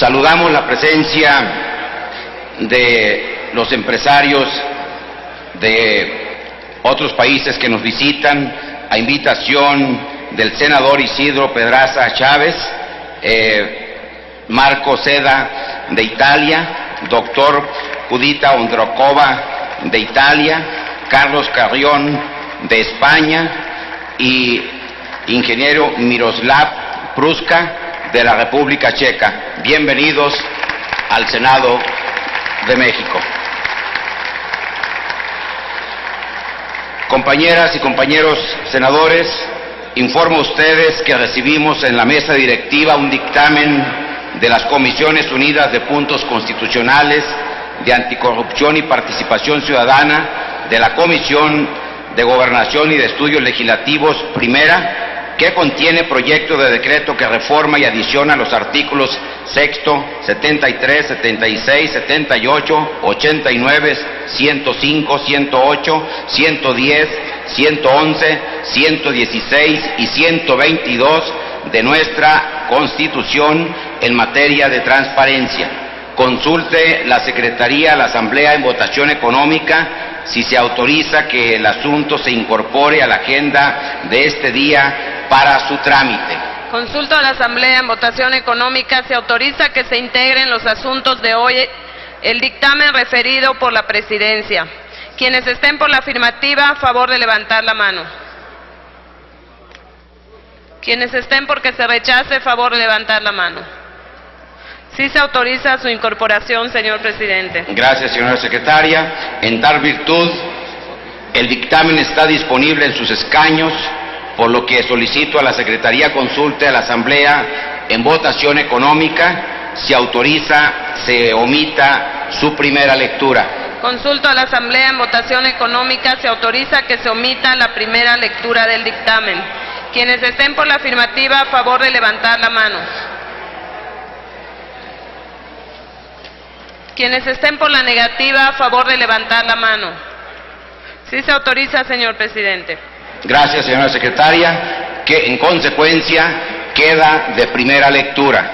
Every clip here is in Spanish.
Saludamos la presencia de los empresarios de otros países que nos visitan a invitación del senador Isidro Pedraza Chávez, Marco Seda de Italia, doctor Judita Ondrokova de Italia, Carlos Carrión de España y ingeniero Miroslav Pruska de la República Checa. Bienvenidos al Senado de México. Compañeras y compañeros senadores, informo a ustedes que recibimos en la mesa directiva un dictamen de las Comisiones Unidas de Puntos Constitucionales, de Anticorrupción y Participación Ciudadana, de la Comisión de Gobernación y de Estudios Legislativos Primera, que contiene proyecto de decreto que reforma y adiciona los artículos 6º, 73, 76, 78, 89, 105, 108, 110, 111, 116 y 122 de nuestra Constitución en materia de transparencia. Consulte la Secretaría a la Asamblea en votación económica si se autoriza que el asunto se incorpore a la agenda de este día para su trámite. Consulto a la Asamblea en votación económica, se autoriza que se integren los asuntos de hoy el dictamen referido por la Presidencia. Quienes estén por la afirmativa, a favor de levantar la mano. Quienes estén por que se rechace, a favor de levantar la mano. Sí se autoriza su incorporación, señor presidente. Gracias, señora secretaria. En tal virtud, el dictamen está disponible en sus escaños, por lo que solicito a la Secretaría consulte a la Asamblea en votación económica, si autoriza, se omita su primera lectura. Consulto a la Asamblea en votación económica, se autoriza que se omita la primera lectura del dictamen. Quienes estén por la afirmativa, a favor de levantar la mano. Quienes estén por la negativa, a favor de levantar la mano. Sí se autoriza, señor presidente. Gracias, señora secretaria, que en consecuencia queda de primera lectura.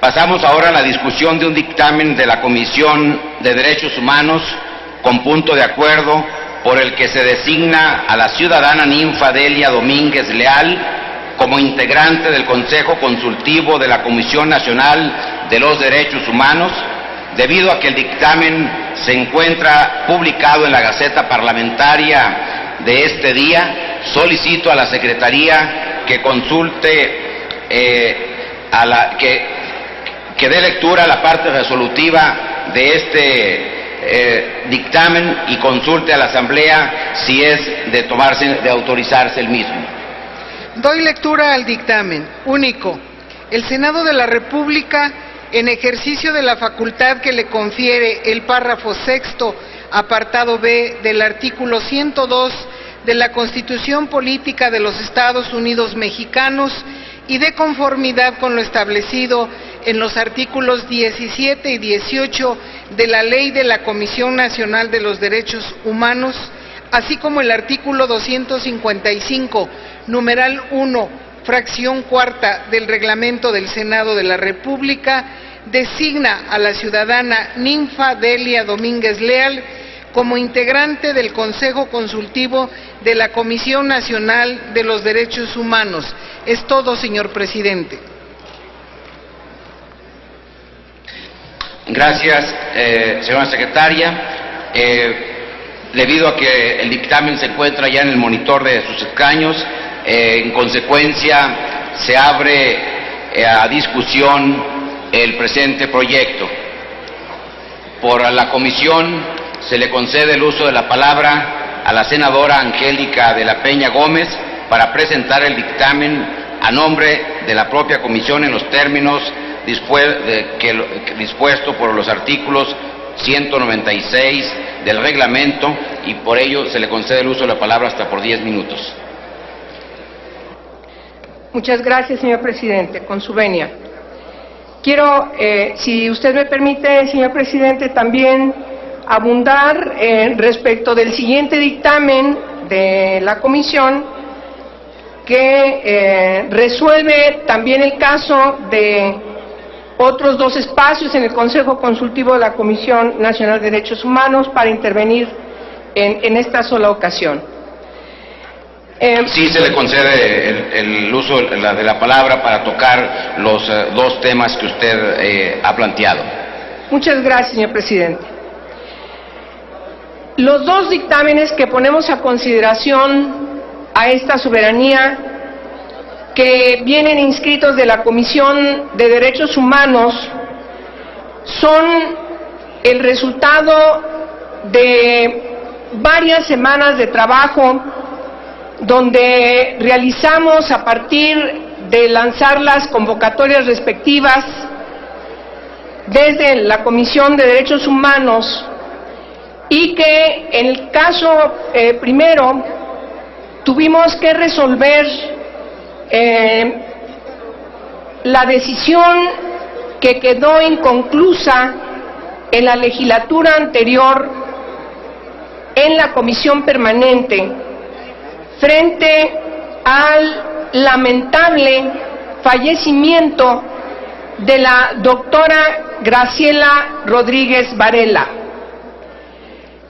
Pasamos ahora a la discusión de un dictamen de la Comisión de Derechos Humanos con punto de acuerdo por el que se designa a la ciudadana Ninfa Delia Domínguez Leal como integrante del Consejo Consultivo de la Comisión Nacional de los Derechos Humanos. Debido a que el dictamen se encuentra publicado en la Gaceta Parlamentaria de este día, solicito a la Secretaría que consulte, que dé lectura a la parte resolutiva de este dictamen y consulte a la Asamblea si es de autorizarse el mismo. Doy lectura al dictamen. Único. El Senado de la República, en ejercicio de la facultad que le confiere el párrafo sexto, apartado B del artículo 102 de la Constitución Política de los Estados Unidos Mexicanos y de conformidad con lo establecido en los artículos 17 y 18 de la Ley de la Comisión Nacional de los Derechos Humanos, así como el artículo 255, numeral 1, fracción cuarta del Reglamento del Senado de la República, designa a la ciudadana Ninfa Delia Domínguez Leal como integrante del Consejo Consultivo de la Comisión Nacional de los Derechos Humanos. Es todo, señor presidente. Gracias, señora secretaria. Debido a que el dictamen se encuentra ya en el monitor de sus escaños, en consecuencia se abre a discusión el presente proyecto. Por la comisión se le concede el uso de la palabra a la senadora Angélica de la Peña Gómez para presentar el dictamen a nombre de la propia comisión en los términos dispuesto por los artículos 196 del reglamento, y por ello se le concede el uso de la palabra hasta por 10 minutos. Muchas gracias, señor presidente. Con su venia. Quiero, si usted me permite, señor presidente, también abundar respecto del siguiente dictamen de la comisión, que resuelve también el caso de otros 2 espacios en el Consejo Consultivo de la Comisión Nacional de Derechos Humanos para intervenir en esta sola ocasión. Sí se le concede el uso de la palabra para tocar los 2 temas que usted ha planteado. Muchas gracias, señor presidente. Los 2 dictámenes que ponemos a consideración a esta soberanía, que vienen inscritos de la Comisión de Derechos Humanos, son el resultado de varias semanas de trabajo donde realizamos, a partir de lanzar las convocatorias respectivas desde la Comisión de Derechos Humanos, y que en el caso primero tuvimos que resolver la decisión que quedó inconclusa en la legislatura anterior en la Comisión Permanente frente al lamentable fallecimiento de la doctora Graciela Rodríguez Varela.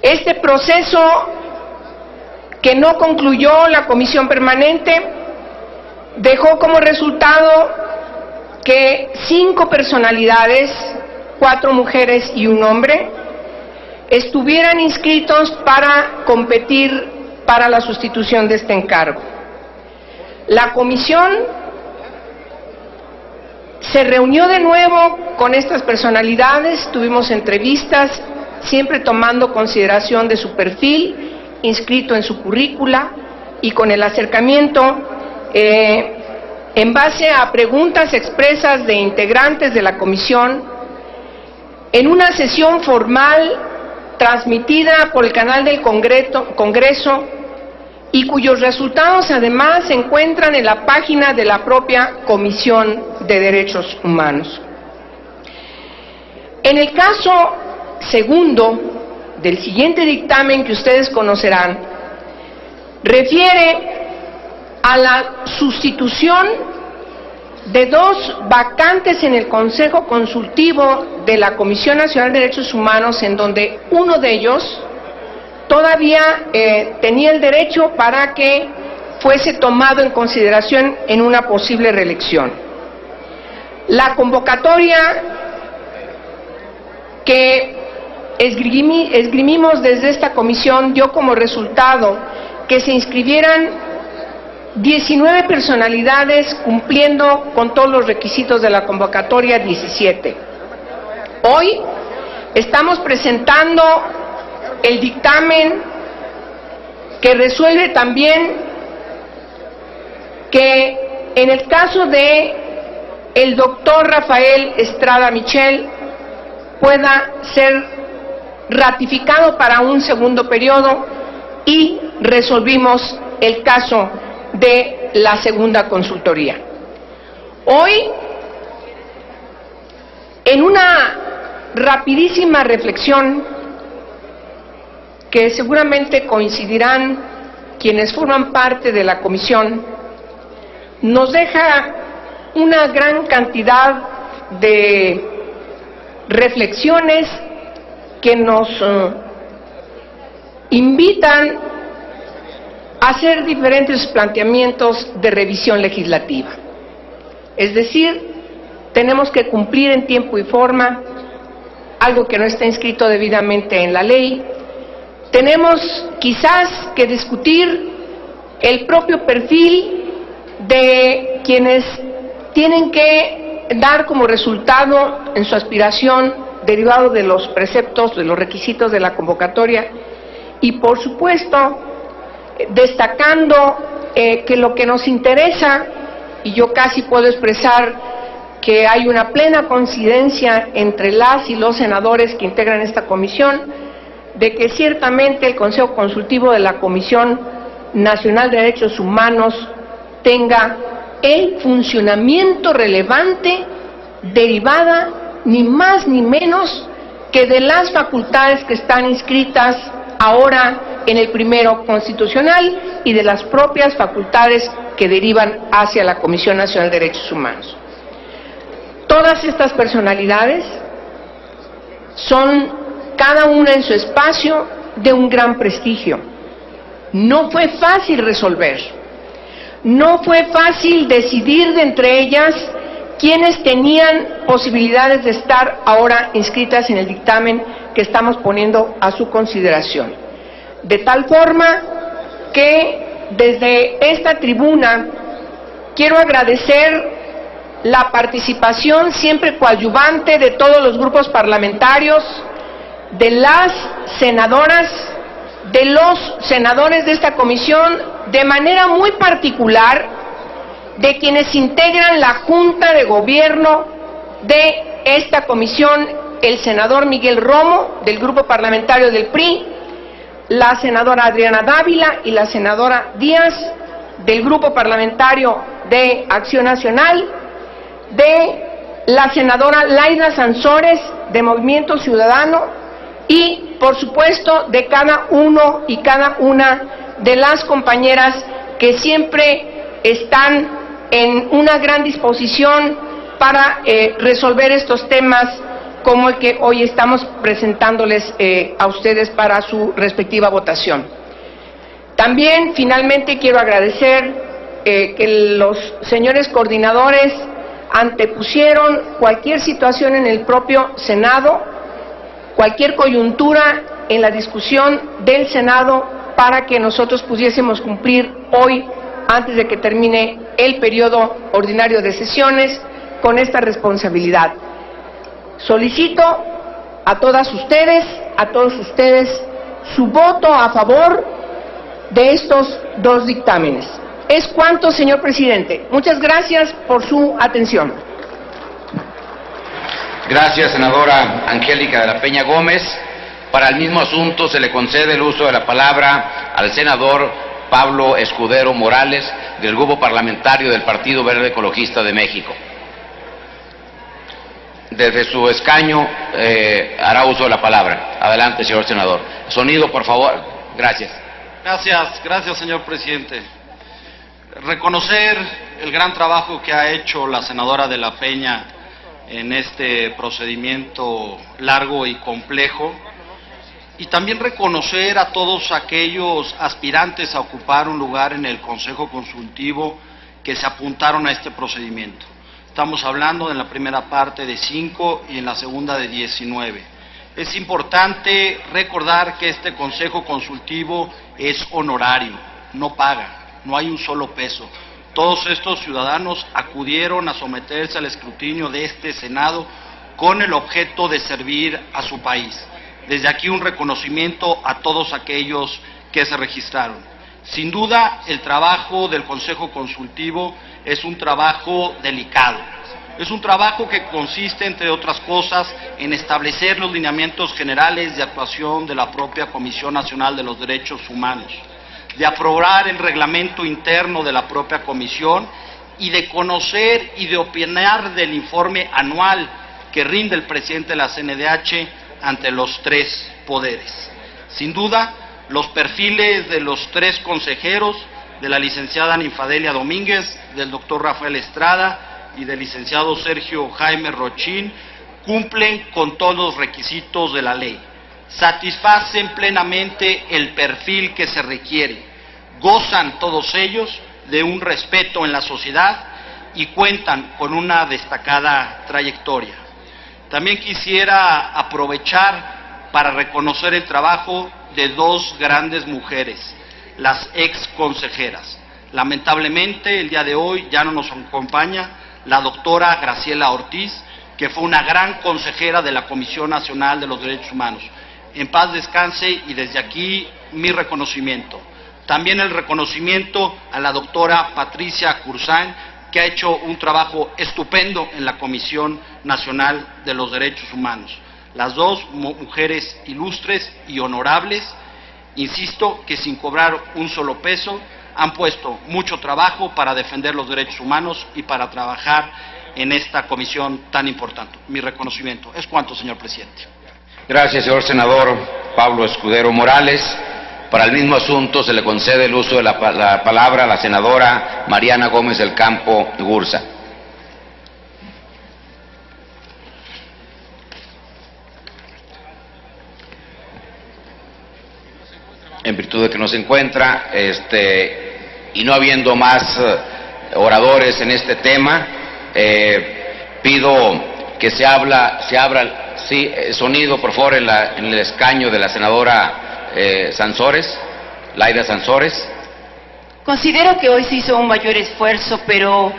Este proceso, que no concluyó la Comisión Permanente, dejó como resultado que 5 personalidades, 4 mujeres y 1 hombre, estuvieran inscritos para competir para la sustitución de este encargo. La comisión se reunió de nuevo con estas personalidades, tuvimos entrevistas, siempre tomando consideración de su perfil, inscrito en su currícula, y con el acercamiento en base a preguntas expresas de integrantes de la comisión, en una sesión formal transmitida por el canal del Congreso, y cuyos resultados además se encuentran en la página de la propia Comisión de Derechos Humanos. En el caso segundo del siguiente dictamen que ustedes conocerán, refiere a la sustitución de 2 vacantes en el Consejo Consultivo de la Comisión Nacional de Derechos Humanos, en donde uno de ellos todavía tenía el derecho para que fuese tomado en consideración en una posible reelección. La convocatoria que esgrimimos desde esta comisión dio como resultado que se inscribieran 19 personalidades, cumpliendo con todos los requisitos de la convocatoria 17. Hoy estamos presentando el dictamen que resuelve también que en el caso de el doctor Rafael Estrada Michel pueda ser ratificado para un segundo periodo, y resolvimos el caso de la segunda consultoría. Hoy, en una rapidísima reflexión que seguramente coincidirán quienes forman parte de la comisión, nos deja una gran cantidad de reflexiones que nos invitan a hacer diferentes planteamientos de revisión legislativa. Es decir, tenemos que cumplir en tiempo y forma, algo que no está inscrito debidamente en la ley. Tenemos quizás que discutir el propio perfil de quienes tienen que dar como resultado en su aspiración, derivado de los preceptos, de los requisitos de la convocatoria, y por supuesto destacando que lo que nos interesa, y yo casi puedo expresar que hay una plena coincidencia entre las y los senadores que integran esta comisión, de que ciertamente el Consejo Consultivo de la Comisión Nacional de Derechos Humanos tenga el funcionamiento relevante derivada ni más ni menos que de las facultades que están inscritas ahora en el primero constitucional y de las propias facultades que derivan hacia la Comisión Nacional de Derechos Humanos. Todas estas personalidades son, cada una en su espacio, de un gran prestigio. No fue fácil resolver, no fue fácil decidir de entre ellas quiénes tenían posibilidades de estar ahora inscritas en el dictamen que estamos poniendo a su consideración. De tal forma que desde esta tribuna quiero agradecer la participación siempre coadyuvante de todos los grupos parlamentarios, de las senadoras, de los senadores de esta comisión, de manera muy particular, de quienes integran la Junta de Gobierno de esta comisión, el senador Miguel Romo, del grupo parlamentario del PRI, la senadora Adriana Dávila y la senadora Díaz, del grupo parlamentario de Acción Nacional, de la senadora Laida Sansores, de Movimiento Ciudadano, y, por supuesto, de cada uno y cada una de las compañeras que siempre están en una gran disposición para resolver estos temas como el que hoy estamos presentándoles a ustedes para su respectiva votación. También, finalmente, quiero agradecer que los señores coordinadores antepusieron cualquier situación en el propio Senado, cualquier coyuntura en la discusión del Senado, para que nosotros pudiésemos cumplir hoy, antes de que termine el periodo ordinario de sesiones, con esta responsabilidad. Solicito a todas ustedes, a todos ustedes, su voto a favor de estos dos dictámenes. Es cuanto, señor presidente. Muchas gracias por su atención. Gracias, senadora Angélica de la Peña Gómez. Para el mismo asunto se le concede el uso de la palabra al senador Pablo Escudero Morales, del Grupo Parlamentario del Partido Verde Ecologista de México. Desde su escaño hará uso de la palabra. Adelante, señor senador. Sonido, por favor. Gracias. Gracias, señor presidente. Reconocer el gran trabajo que ha hecho la senadora de la Peña en este procedimiento largo y complejo, y también reconocer a todos aquellos aspirantes a ocupar un lugar en el Consejo Consultivo que se apuntaron a este procedimiento. Estamos hablando en la primera parte de 5 y en la segunda de 19. Es importante recordar que este Consejo Consultivo es honorario, no paga, no hay un solo peso. Todos estos ciudadanos acudieron a someterse al escrutinio de este Senado con el objeto de servir a su país. Desde aquí un reconocimiento a todos aquellos que se registraron. Sin duda, el trabajo del Consejo Consultivo es un trabajo delicado. Es un trabajo que consiste, entre otras cosas, en establecer los lineamientos generales de actuación de la propia Comisión Nacional de los Derechos Humanos, de aprobar el reglamento interno de la propia comisión y de conocer y de opinar del informe anual que rinde el presidente de la CNDH ante los tres poderes. Sin duda, los perfiles de los tres consejeros, de la licenciada Ninfadelia Domínguez, del doctor Rafael Estrada y del licenciado Sergio Jaime Rochín, cumplen con todos los requisitos de la ley. Satisfacen plenamente el perfil que se requiere, gozan todos ellos de un respeto en la sociedad y cuentan con una destacada trayectoria. También quisiera aprovechar para reconocer el trabajo de dos grandes mujeres, las ex consejeras. Lamentablemente el día de hoy ya no nos acompaña la doctora Graciela Ortiz, que fue una gran consejera de la Comisión Nacional de los Derechos Humanos. En paz descanse, y desde aquí mi reconocimiento. También el reconocimiento a la doctora Patricia Curzán, que ha hecho un trabajo estupendo en la Comisión Nacional de los Derechos Humanos. Las dos mujeres ilustres y honorables, insisto, que sin cobrar un solo peso han puesto mucho trabajo para defender los derechos humanos y para trabajar en esta comisión tan importante. Mi reconocimiento. Es cuanto, señor presidente. Gracias, señor senador Pablo Escudero Morales. Para el mismo asunto se le concede el uso de la palabra a la senadora Mariana Gómez del Campo Gursa. en virtud de que no se encuentra, y no habiendo más oradores en este tema, pido que se abra sonido, por favor, en el escaño de la senadora Sansores, Laida Sansores. Considero que hoy se hizo un mayor esfuerzo, pero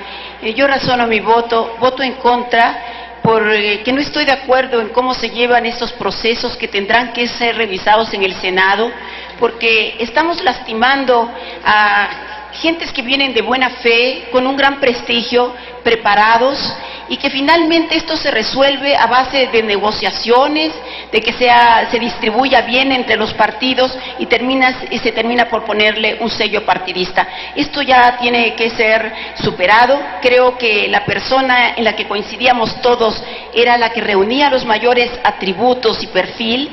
yo razono mi voto en contra, porque no estoy de acuerdo en cómo se llevan estos procesos que tendrán que ser revisados en el Senado, porque estamos lastimando a gentes que vienen de buena fe, con un gran prestigio, preparados, y que finalmente esto se resuelve a base de negociaciones, de que se distribuya bien entre los partidos y se termina por ponerle un sello partidista. Esto ya tiene que ser superado. Creo que la persona en la que coincidíamos todos era la que reunía los mayores atributos y perfil,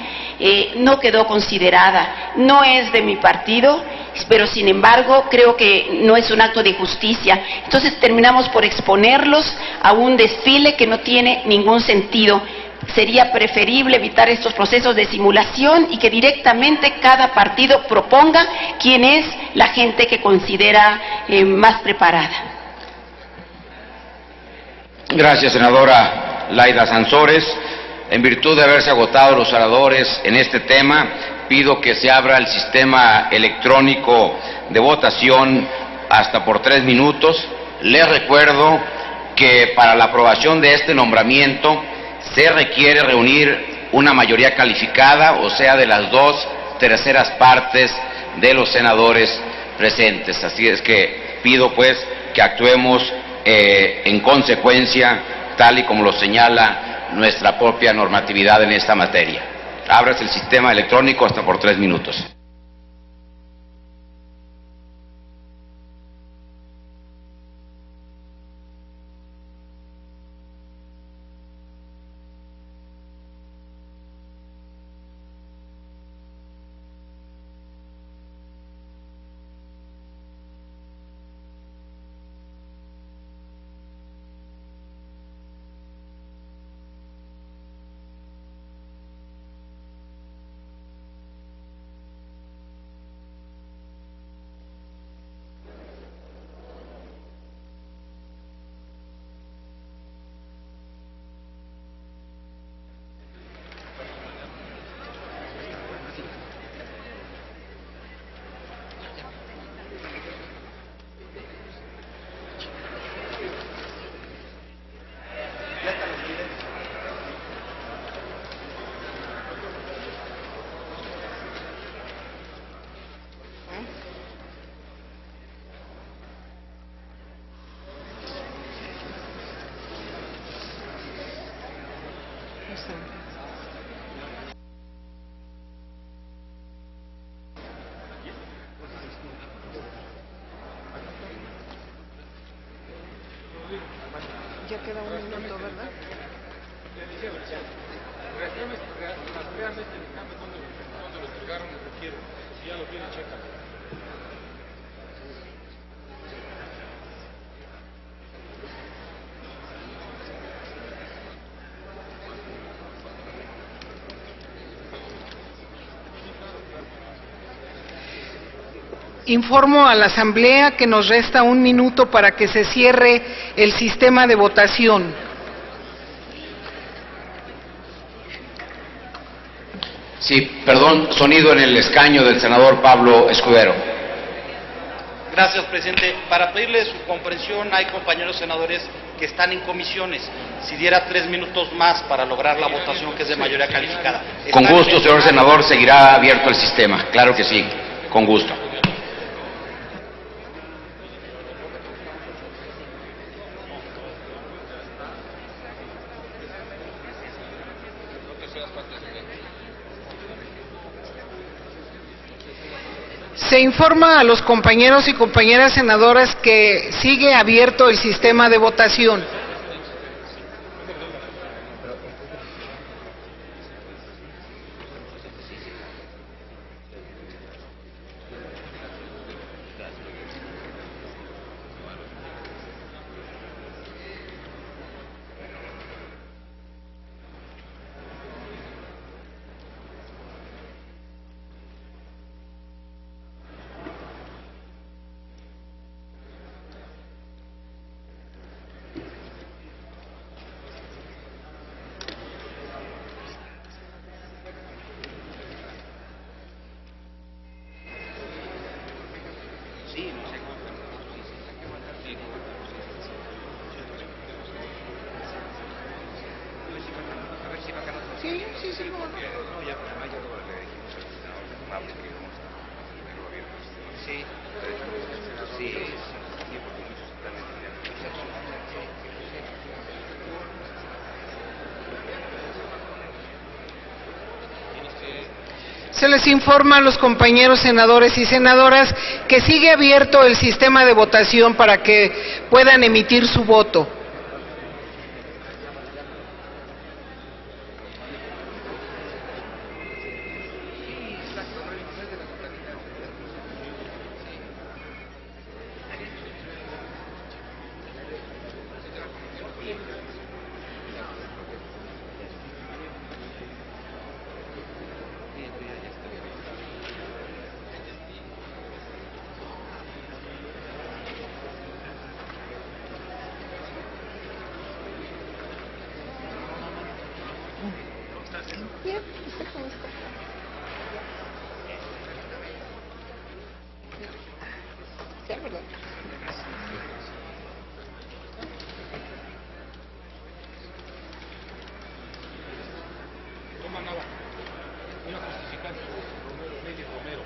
no quedó considerada, no es de mi partido, pero sin embargo creo que no es un acto de justicia. Entonces terminamos por exponerlos a un desfile que no tiene ningún sentido. Sería preferible evitar estos procesos de simulación y que directamente cada partido proponga quién es la gente que considera más preparada. Gracias, senadora Laida Sansores. En virtud de haberse agotado los oradores en este tema, pido que se abra el sistema electrónico de votación hasta por 3 minutos. Les recuerdo que para la aprobación de este nombramiento se requiere reunir una mayoría calificada, o sea, de las 2/3 partes de los senadores presentes. Así es que pido pues que actuemos en consecuencia, tal y como lo señala nuestra propia normatividad en esta materia. Ábrase el sistema electrónico hasta por 3 minutos. Ya queda un minuto, ¿verdad? ¿Dónde lo entregaron? Lo quiero. Si ya lo quieren, checa. Informo a la Asamblea que nos resta 1 minuto para que se cierre el sistema de votación. Sí, perdón, sonido en el escaño del senador Pablo Escudero. Gracias, presidente. Para pedirle su comprensión, hay compañeros senadores que están en comisiones. Si diera 3 minutos más para lograr la votación, que es de mayoría calificada. Con gusto, señor senador, seguirá abierto el sistema. Claro que sí, con gusto. Se informa a los compañeros y compañeras senadoras que sigue abierto el sistema de votación. Sí, sí, sí, cómo no. No, ya, además ya lo le dijimos al senador Pablo que íbamos a el gobierno. Sí, sí, sí, porque muchos están en el Se les informa a los compañeros senadores y senadoras que sigue abierto el sistema de votación para que puedan emitir su voto. Toma nada. Una justificante. Romero, Leyes Romero.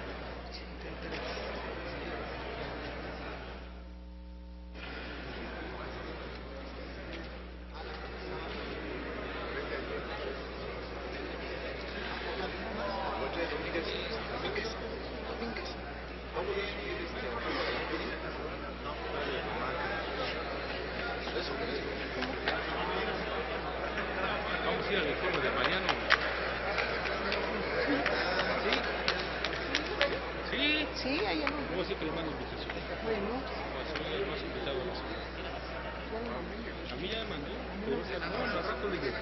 Vamos a ir al informe de mañana. Sí. Sí, allá no. Voy a decir que le mando invitación. Bueno. No has invitado a la señora. A mí ya me mandó. Pero no, al rato le dije.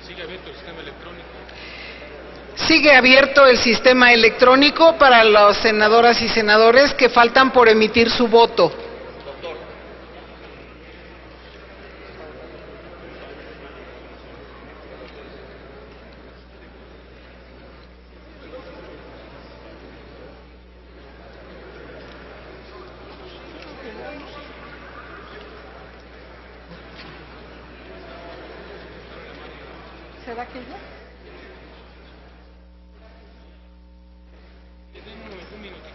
Sigue abierto el sistema electrónico. Sigue abierto el sistema electrónico para las senadoras y senadores que faltan por emitir su voto. ¿Será que ya? Un minutito.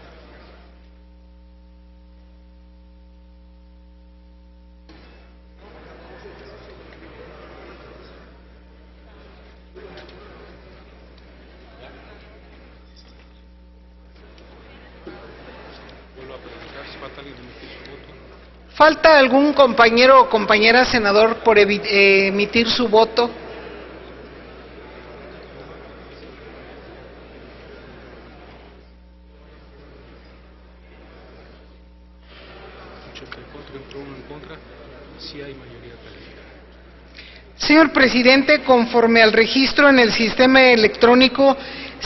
Vuelvo a preguntar si falta alguien de emitir su voto. ¿Falta algún compañero o compañera senador por emitir su voto? 84 entró uno en contra. Sí hay mayoría calificada. Señor presidente, conforme al registro en el sistema electrónico,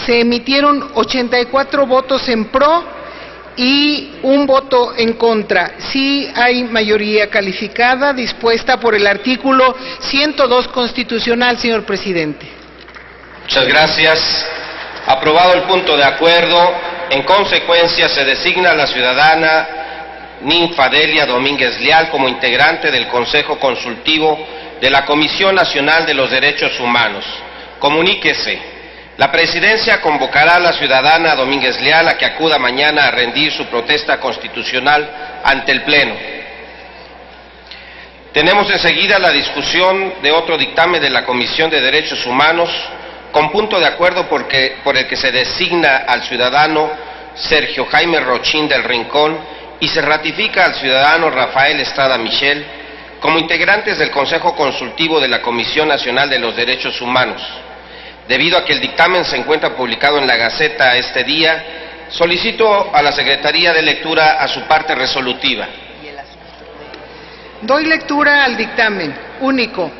se emitieron 84 votos en pro y un voto en contra. Sí hay mayoría calificada dispuesta por el artículo 102 constitucional, señor presidente. Muchas gracias. Aprobado el punto de acuerdo, en consecuencia se designa a la ciudadana Ninfadelia Domínguez Leal como integrante del Consejo Consultivo de la Comisión Nacional de los Derechos Humanos. Comuníquese. La Presidencia convocará a la ciudadana Domínguez Leal a que acuda mañana a rendir su protesta constitucional ante el Pleno. Tenemos enseguida la discusión de otro dictamen de la Comisión de Derechos Humanos con punto de acuerdo por el que se designa al ciudadano Sergio Jaime Rochín del Rincón y se ratifica al ciudadano Rafael Estrada Michel como integrantes del Consejo Consultivo de la Comisión Nacional de los Derechos Humanos. Debido a que el dictamen se encuentra publicado en la Gaceta este día, solicito a la Secretaría de Lectura a su parte resolutiva. Doy lectura al dictamen. Único.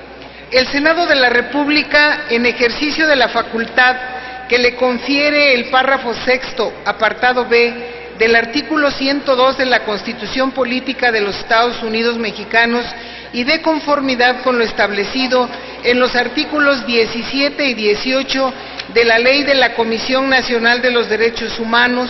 El Senado de la República, en ejercicio de la facultad que le confiere el párrafo sexto, apartado B, del artículo 102 de la Constitución Política de los Estados Unidos Mexicanos y de conformidad con lo establecido en los artículos 17 y 18 de la Ley de la Comisión Nacional de los Derechos Humanos,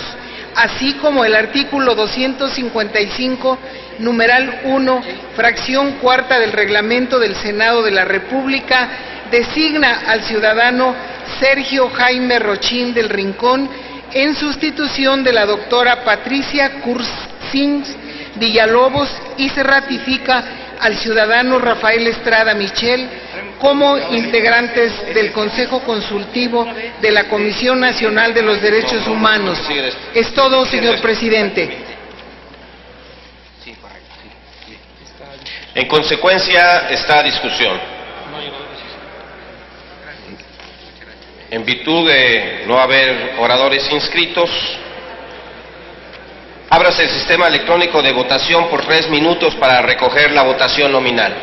así como el artículo 255, numeral 1, fracción cuarta del Reglamento del Senado de la República, designa al ciudadano Sergio Jaime Rochín del Rincón en sustitución de la doctora Patricia Cursins Villalobos y se ratifica al ciudadano Rafael Estrada Michel como integrantes del Consejo Consultivo de la Comisión Nacional de los Derechos Humanos. Es todo, señor presidente. En consecuencia, esta discusión, en virtud de no haber oradores inscritos, ábrase el sistema electrónico de votación por 3 minutos para recoger la votación nominal.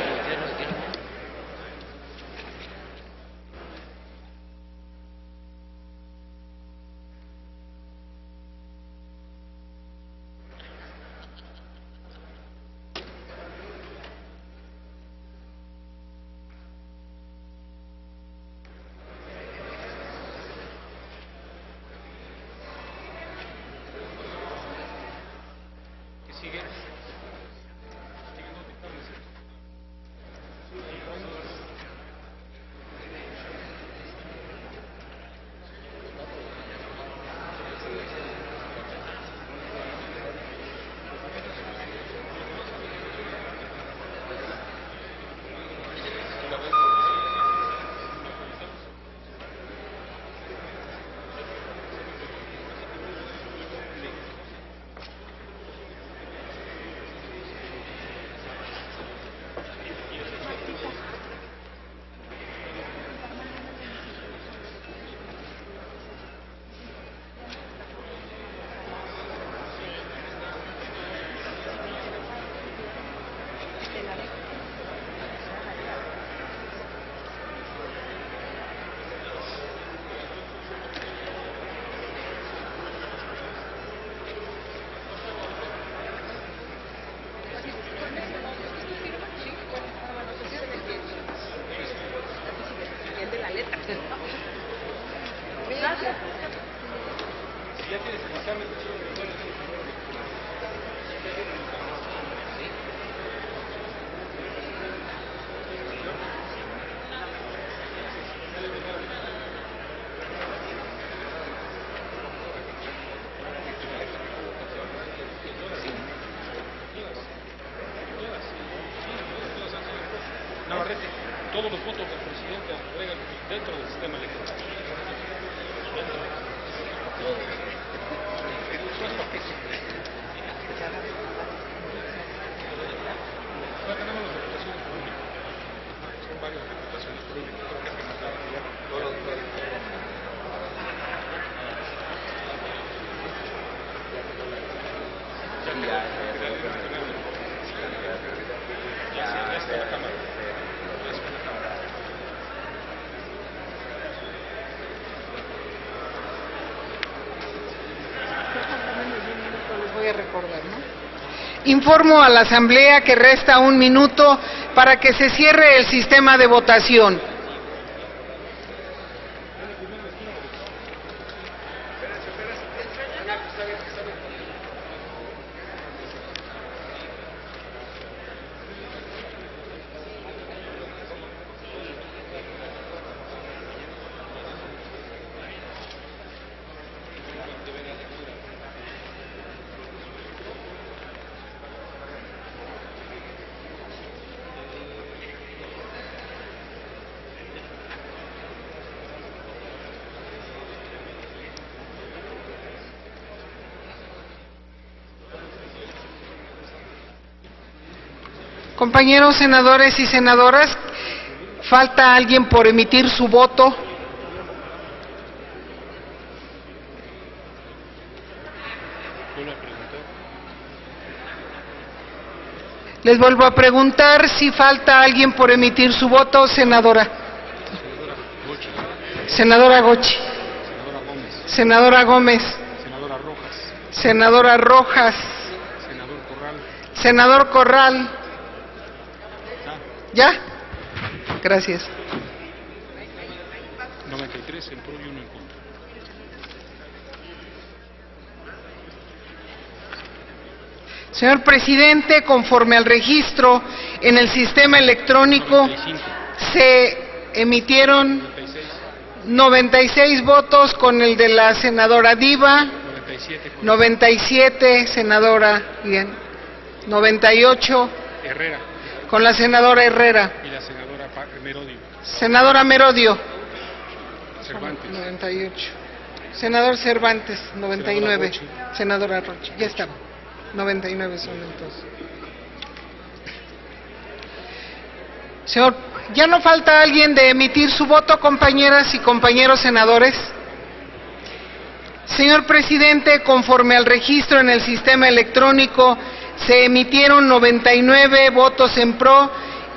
Navarrete, todos los votos del presidente agregan dentro del sistema electoral. Ya tenemos las reputaciones públicas. Son varias reputaciones públicas. Creo que es demasiado. Ya está la cámara. Les voy a recordar, ¿no? Informo a la Asamblea que resta 1 minuto para que se cierre el sistema de votación. Compañeros senadores y senadoras, ¿falta alguien por emitir su voto? Les vuelvo a preguntar si falta alguien por emitir su voto, senadora. Senadora Gochi. Senadora Gómez. Senadora Rojas. Senadora Rojas. Senador Corral. Senador Corral. ¿Ya? Gracias. 93 en pro y 1 en contra. Señor presidente, conforme al registro en el sistema electrónico, 95, se emitieron 96 votos con el de la senadora Diva, 97 con 97, senadora, bien, 98 Herrera con la senadora Herrera, y la senadora Merodio. senadora Merodio, Cervantes. 98, senador Cervantes, 99, senadora Rocha, ya estaba, 99 son entonces. Señor, ¿ya no falta alguien de emitir su voto, compañeras y compañeros senadores? Señor presidente, conforme al registro en el sistema electrónico, se emitieron 99 votos en pro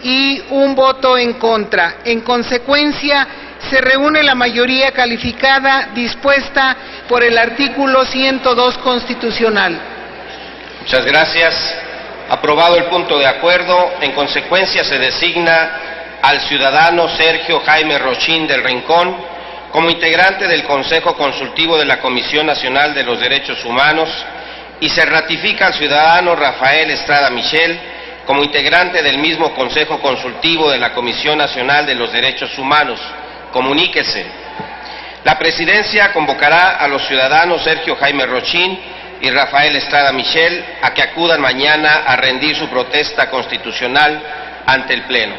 y un voto en contra. En consecuencia, se reúne la mayoría calificada dispuesta por el artículo 102 constitucional. Muchas gracias. Aprobado el punto de acuerdo, en consecuencia se designa al ciudadano Sergio Jaime Rochín del Rincón como integrante del Consejo Consultivo de la Comisión Nacional de los Derechos Humanos y se ratifica al ciudadano Rafael Estrada Michel como integrante del mismo Consejo Consultivo de la Comisión Nacional de los Derechos Humanos. Comuníquese. La Presidencia convocará a los ciudadanos Sergio Jaime Rochín y Rafael Estrada Michel a que acudan mañana a rendir su protesta constitucional ante el Pleno.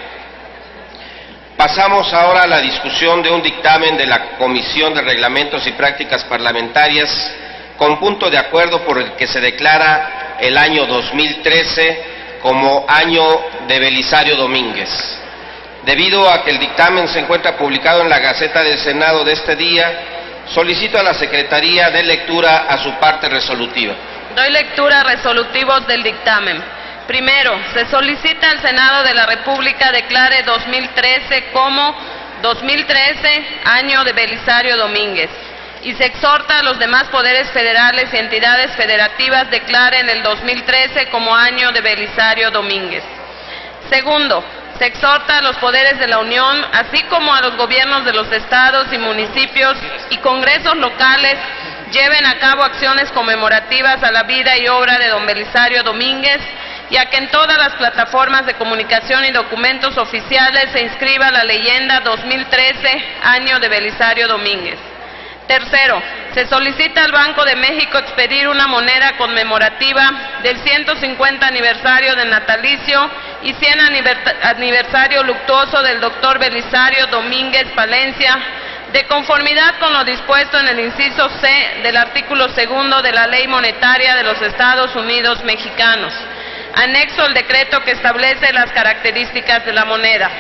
Pasamos ahora a la discusión de un dictamen de la Comisión de Reglamentos y Prácticas Parlamentarias con punto de acuerdo por el que se declara el año 2013 como año de Belisario Domínguez. Debido a que el dictamen se encuentra publicado en la Gaceta del Senado de este día, solicito a la Secretaría de lectura a su parte resolutiva. Doy lectura a resolutivos del dictamen. Primero, se solicita al Senado de la República declare 2013 como 2013 año de Belisario Domínguez y se exhorta a los demás poderes federales y entidades federativas declaren el 2013 como año de Belisario Domínguez. Segundo, se exhorta a los poderes de la Unión, así como a los gobiernos de los estados y municipios y congresos locales, lleven a cabo acciones conmemorativas a la vida y obra de don Belisario Domínguez y a que en todas las plataformas de comunicación y documentos oficiales se inscriba la leyenda 2013, año de Belisario Domínguez. Tercero, se solicita al Banco de México expedir una moneda conmemorativa del 150 aniversario del natalicio y 100 aniversario luctuoso del doctor Belisario Domínguez Palencia, de conformidad con lo dispuesto en el inciso C del artículo 2 de la Ley Monetaria de los Estados Unidos Mexicanos, anexo al decreto que establece las características de la moneda.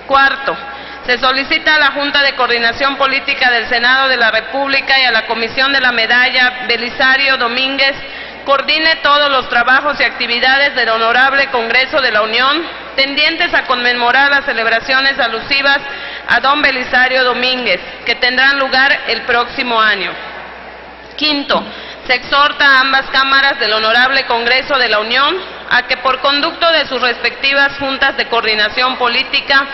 Cuarto, se solicita a la Junta de Coordinación Política del Senado de la República y a la Comisión de la Medalla Belisario Domínguez coordine todos los trabajos y actividades del Honorable Congreso de la Unión tendientes a conmemorar las celebraciones alusivas a don Belisario Domínguez, que tendrán lugar el próximo año. Quinto, se exhorta a ambas cámaras del Honorable Congreso de la Unión a que por conducto de sus respectivas juntas de coordinación política,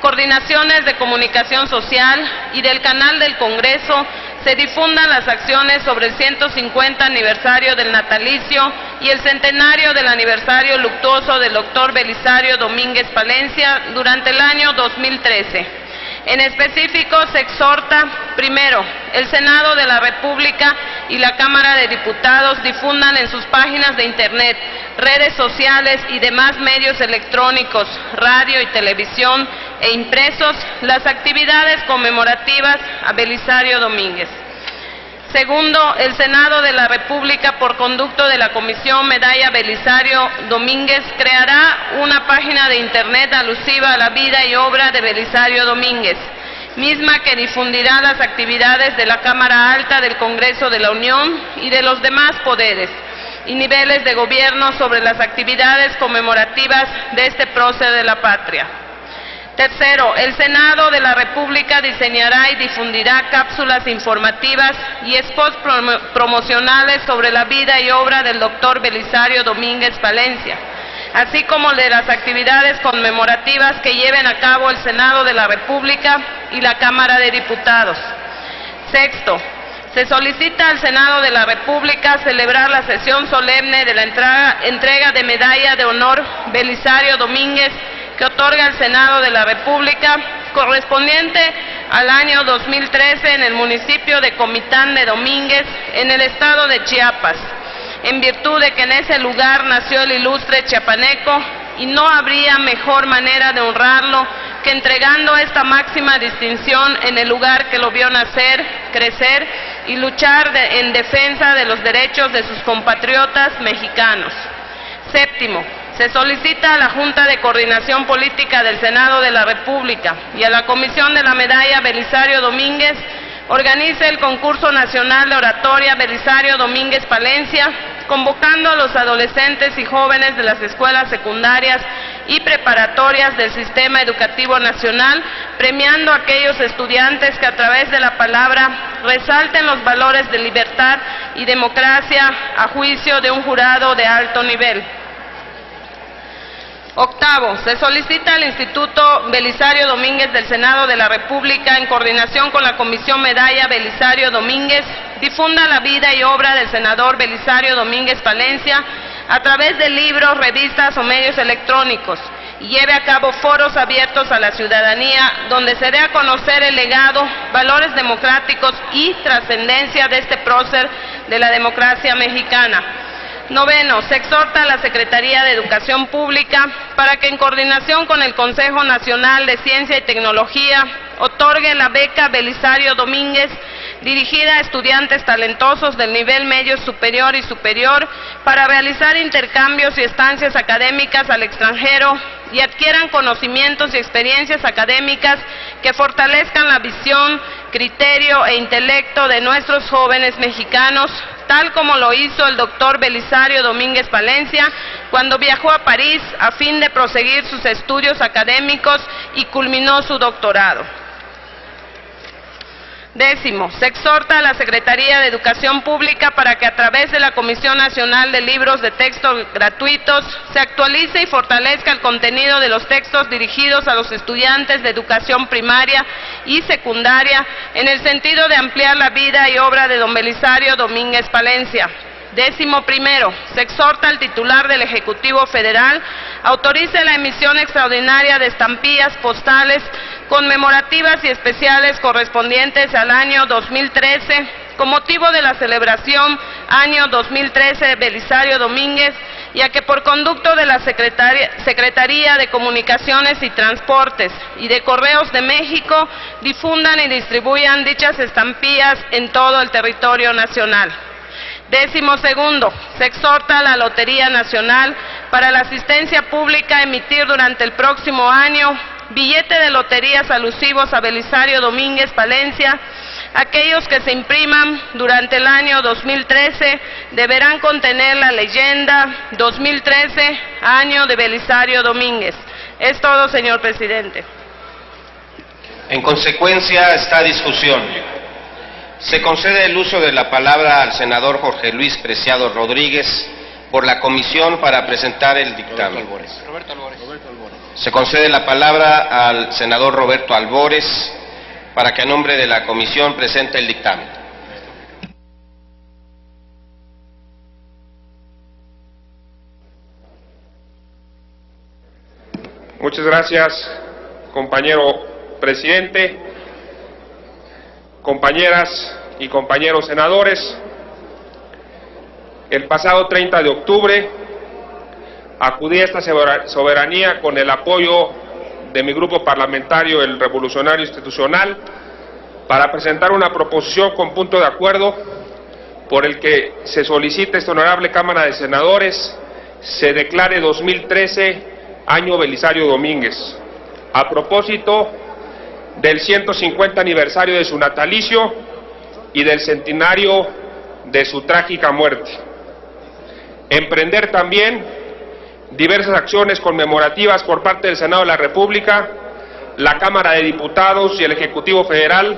coordinaciones de comunicación social y del canal del Congreso se difundan las acciones sobre el 150 aniversario del natalicio y el centenario del aniversario luctuoso del doctor Belisario Domínguez Palencia durante el año 2013. En específico, se exhorta, primero, el Senado de la República y la Cámara de Diputados difundan en sus páginas de Internet, redes sociales y demás medios electrónicos, radio y televisión e impresos, las actividades conmemorativas a Belisario Domínguez. Segundo, el Senado de la República, por conducto de la Comisión Medalla Belisario Domínguez, creará una página de Internet alusiva a la vida y obra de Belisario Domínguez, misma que difundirá las actividades de la Cámara Alta del Congreso de la Unión y de los demás poderes y niveles de gobierno sobre las actividades conmemorativas de este prócer de la patria. Tercero, el Senado de la República diseñará y difundirá cápsulas informativas y spots promocionales sobre la vida y obra del doctor Belisario Domínguez Palencia, así como de las actividades conmemorativas que lleven a cabo el Senado de la República y la Cámara de Diputados. Sexto, se solicita al Senado de la República celebrar la sesión solemne de la entrega de Medalla de Honor Belisario Domínguez que otorga el Senado de la República, correspondiente al año 2013 en el municipio de Comitán de Domínguez, en el estado de Chiapas, en virtud de que en ese lugar nació el ilustre chiapaneco, y no habría mejor manera de honrarlo que entregando esta máxima distinción en el lugar que lo vio nacer, crecer y luchar en defensa de los derechos de sus compatriotas mexicanos. Séptimo, se solicita a la Junta de Coordinación Política del Senado de la República y a la Comisión de la Medalla Belisario Domínguez organice el concurso nacional de oratoria Belisario Domínguez Palencia, convocando a los adolescentes y jóvenes de las escuelas secundarias y preparatorias del Sistema Educativo Nacional, premiando a aquellos estudiantes que a través de la palabra resalten los valores de libertad y democracia a juicio de un jurado de alto nivel. Octavo, se solicita al Instituto Belisario Domínguez del Senado de la República, en coordinación con la Comisión Medalla Belisario Domínguez, difunda la vida y obra del senador Belisario Domínguez Palencia a través de libros, revistas o medios electrónicos, y lleve a cabo foros abiertos a la ciudadanía donde se dé a conocer el legado, valores democráticos y trascendencia de este prócer de la democracia mexicana. Noveno, se exhorta a la Secretaría de Educación Pública para que en coordinación con el Consejo Nacional de Ciencia y Tecnología otorgue la beca Belisario Domínguez dirigida a estudiantes talentosos del nivel medio superior y superior para realizar intercambios y estancias académicas al extranjero y adquieran conocimientos y experiencias académicas que fortalezcan la visión, criterio e intelecto de nuestros jóvenes mexicanos, tal como lo hizo el doctor Belisario Domínguez Palencia cuando viajó a París a fin de proseguir sus estudios académicos y culminó su doctorado. Décimo, se exhorta a la Secretaría de Educación Pública para que a través de la Comisión Nacional de Libros de Texto Gratuitos se actualice y fortalezca el contenido de los textos dirigidos a los estudiantes de educación primaria y secundaria en el sentido de ampliar la vida y obra de don Belisario Domínguez Palencia. Décimo primero, se exhorta al titular del Ejecutivo Federal autorice la emisión extraordinaria de estampillas postales conmemorativas y especiales correspondientes al año 2013 con motivo de la celebración año 2013 de Belisario Domínguez, y a que por conducto de la Secretaría de Comunicaciones y Transportes y de Correos de México difundan y distribuyan dichas estampillas en todo el territorio nacional. Décimo segundo, se exhorta a la Lotería Nacional para la Asistencia Pública a emitir durante el próximo año billete de loterías alusivos a Belisario Domínguez Palencia. Aquellos que se impriman durante el año 2013 deberán contener la leyenda 2013, año de Belisario Domínguez. Es todo, señor presidente. En consecuencia a esta discusión, se concede el uso de la palabra al senador Jorge Luis Preciado Rodríguez por la comisión para presentar el dictamen. Roberto Albores. Se concede la palabra al senador Roberto Albores para que a nombre de la comisión presente el dictamen. Muchas gracias, compañero presidente, compañeras y compañeros senadores. El pasado 30 de octubre acudí a esta soberanía con el apoyo de mi grupo parlamentario, el Revolucionario Institucional, para presentar una proposición con punto de acuerdo por el que se solicita esta honorable Cámara de Senadores se declare 2013 año Belisario Domínguez, a propósito del 150 aniversario de su natalicio y del centenario de su trágica muerte. Emprender también diversas acciones conmemorativas por parte del Senado de la República, la Cámara de Diputados y el Ejecutivo Federal,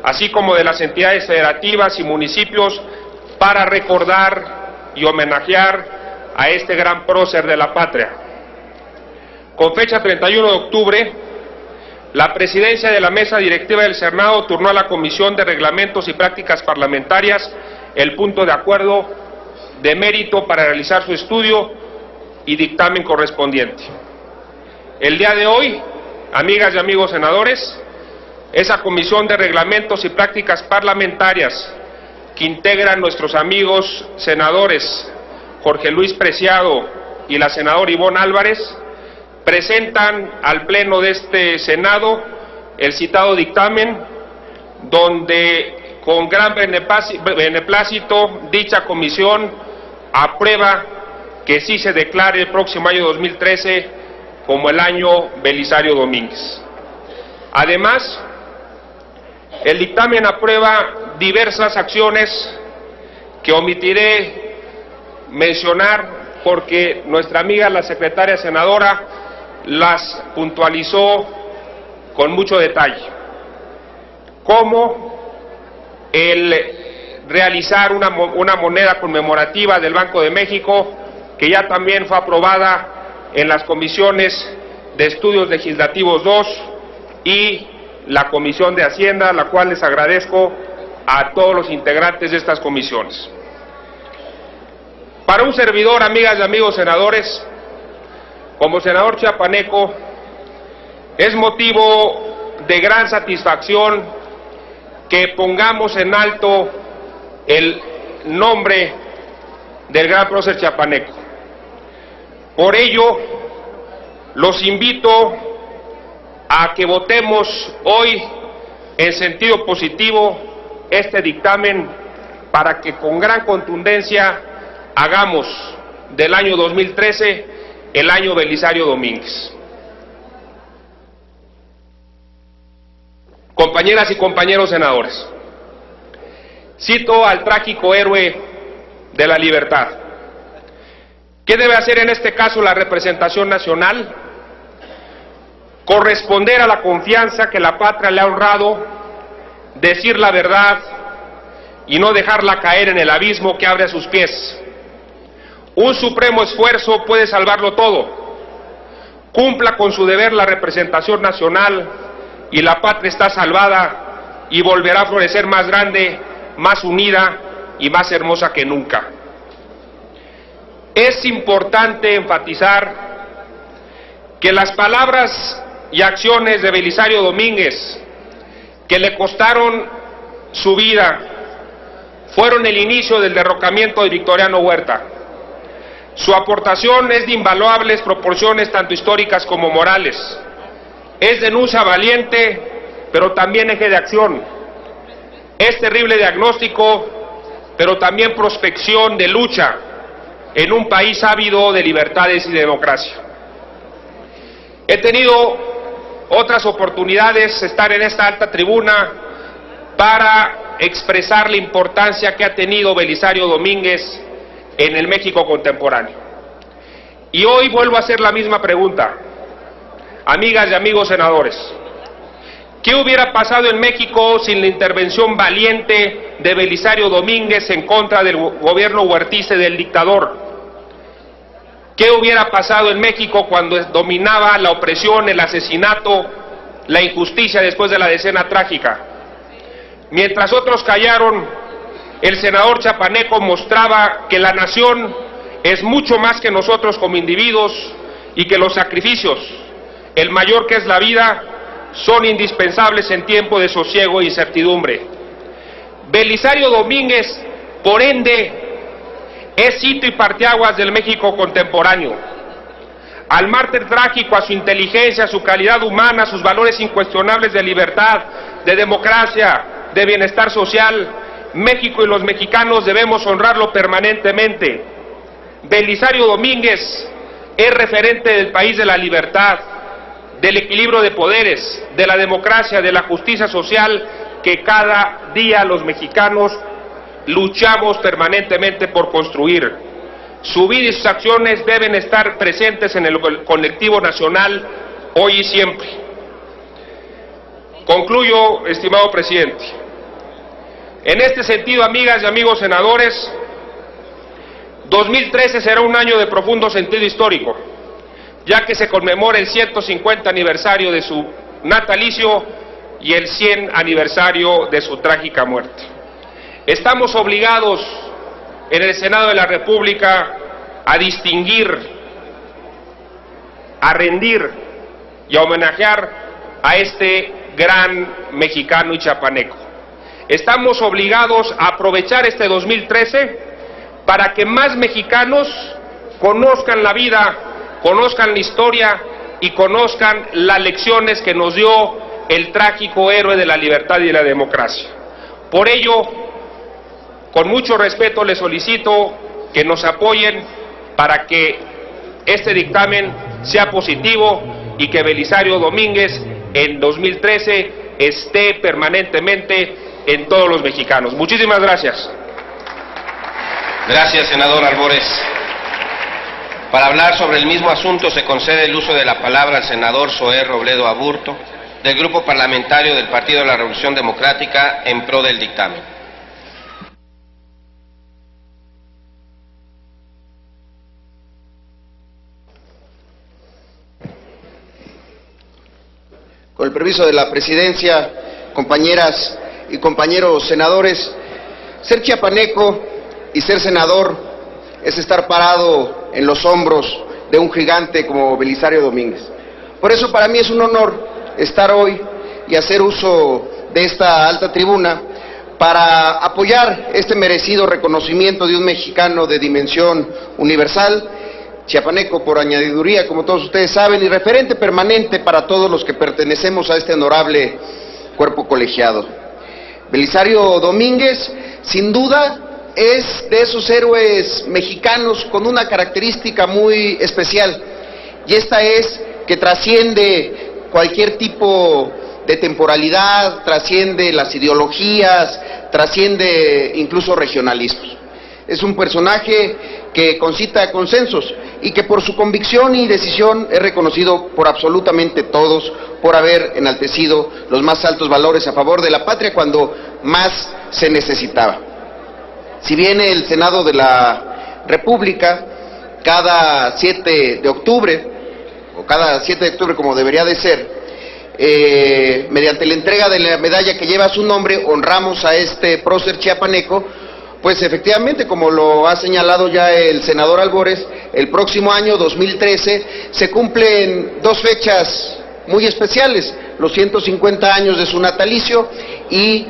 así como de las entidades federativas y municipios, para recordar y homenajear a este gran prócer de la patria. Con fecha 31 de octubre, la presidencia de la mesa directiva del Senado turnó a la Comisión de Reglamentos y Prácticas Parlamentarias el punto de acuerdo de mérito para realizar su estudio y dictamen correspondiente. El día de hoy, amigas y amigos senadores, esa Comisión de Reglamentos y Prácticas Parlamentarias que integran nuestros amigos senadores Jorge Luis Preciado y la senadora Ivonne Álvarez, presentan al Pleno de este Senado el citado dictamen, donde con gran beneplácito dicha comisión aprueba que sí se declare el próximo año 2013 como el año Belisario Domínguez. Además, el dictamen aprueba diversas acciones que omitiré mencionar porque nuestra amiga la secretaria senadora las puntualizó con mucho detalle, como el realizar una moneda conmemorativa del Banco de México, que ya también fue aprobada en las comisiones de Estudios Legislativos 2 y la Comisión de Hacienda, la cual les agradezco a todos los integrantes de estas comisiones. Para un servidor, amigas y amigos senadores, como senador chiapaneco, es motivo de gran satisfacción que pongamos en alto el nombre del gran prócer chiapaneco. Por ello, los invito a que votemos hoy en sentido positivo este dictamen para que con gran contundencia hagamos del año 2013 el año Belisario Domínguez. Compañeras y compañeros senadores, cito al trágico héroe de la libertad. ¿Qué debe hacer en este caso la representación nacional? Corresponder a la confianza que la patria le ha honrado, decir la verdad y no dejarla caer en el abismo que abre a sus pies. Un supremo esfuerzo puede salvarlo todo. Cumpla con su deber la representación nacional y la patria está salvada y volverá a florecer más grande, más unida y más hermosa que nunca. Es importante enfatizar que las palabras y acciones de Belisario Domínguez, que le costaron su vida, fueron el inicio del derrocamiento de Victoriano Huerta. Su aportación es de invaluables proporciones tanto históricas como morales. Es denuncia valiente, pero también eje de acción. Es terrible diagnóstico, pero también prospección de lucha en un país ávido de libertades y democracia. He tenido otras oportunidades de estar en esta alta tribuna para expresar la importancia que ha tenido Belisario Domínguez en el México contemporáneo. Y hoy vuelvo a hacer la misma pregunta. Amigas y amigos senadores, ¿qué hubiera pasado en México sin la intervención valiente de Belisario Domínguez en contra del gobierno huertista y del dictador? ¿Qué hubiera pasado en México cuando dominaba la opresión, el asesinato, la injusticia después de la decena trágica? Mientras otros callaron, el senador chiapaneco mostraba que la nación es mucho más que nosotros como individuos y que los sacrificios, el mayor que es la vida, son indispensables en tiempo de sosiego e incertidumbre. Belisario Domínguez, por ende, es hito y parteaguas del México contemporáneo. Al mártir trágico, a su inteligencia, a su calidad humana, a sus valores incuestionables de libertad, de democracia, de bienestar social, México y los mexicanos debemos honrarlo permanentemente. Belisario Domínguez es referente del país de la libertad, del equilibrio de poderes, de la democracia, de la justicia social que cada día los mexicanos luchamos permanentemente por construir. Su vida y sus acciones deben estar presentes en el colectivo nacional hoy y siempre. Concluyo, estimado presidente. En este sentido, amigas y amigos senadores, 2013 será un año de profundo sentido histórico, ya que se conmemora el 150 aniversario de su natalicio y el 100 aniversario de su trágica muerte. Estamos obligados en el Senado de la República a distinguir, a rendir y a homenajear a este gran mexicano y chiapaneco. Estamos obligados a aprovechar este 2013 para que más mexicanos conozcan la vida, conozcan la historia y conozcan las lecciones que nos dio el trágico héroe de la libertad y de la democracia. Por ello, con mucho respeto les solicito que nos apoyen para que este dictamen sea positivo y que Belisario Domínguez en 2013 esté permanentemente en todos los mexicanos. Muchísimas gracias. Gracias, senador Albores. Para hablar sobre el mismo asunto se concede el uso de la palabra al senador Zoé Robledo Aburto, del Grupo Parlamentario del Partido de la Revolución Democrática, en pro del dictamen. Con el permiso de la presidencia, compañeras y compañeros senadores, ser chiapaneco y ser senador es estar parado en los hombros de un gigante como Belisario Domínguez. Por eso para mí es un honor estar hoy y hacer uso de esta alta tribuna para apoyar este merecido reconocimiento de un mexicano de dimensión universal, chiapaneco por añadiduría, como todos ustedes saben, y referente permanente para todos los que pertenecemos a este honorable cuerpo colegiado. Belisario Domínguez, sin duda, es de esos héroes mexicanos con una característica muy especial, y esta es que trasciende cualquier tipo de temporalidad, trasciende las ideologías, trasciende incluso regionalismos. Es un personaje que concita consensos y que por su convicción y decisión es reconocido por absolutamente todos por haber enaltecido los más altos valores a favor de la patria cuando más se necesitaba. Si bien el Senado de la República cada 7 de octubre, o cada 7 de octubre como debería de ser, mediante la entrega de la medalla que lleva su nombre, honramos a este prócer chiapaneco, pues efectivamente, como lo ha señalado ya el senador Albores, el próximo año 2013 se cumplen dos fechas muy especiales, los 150 años de su natalicio y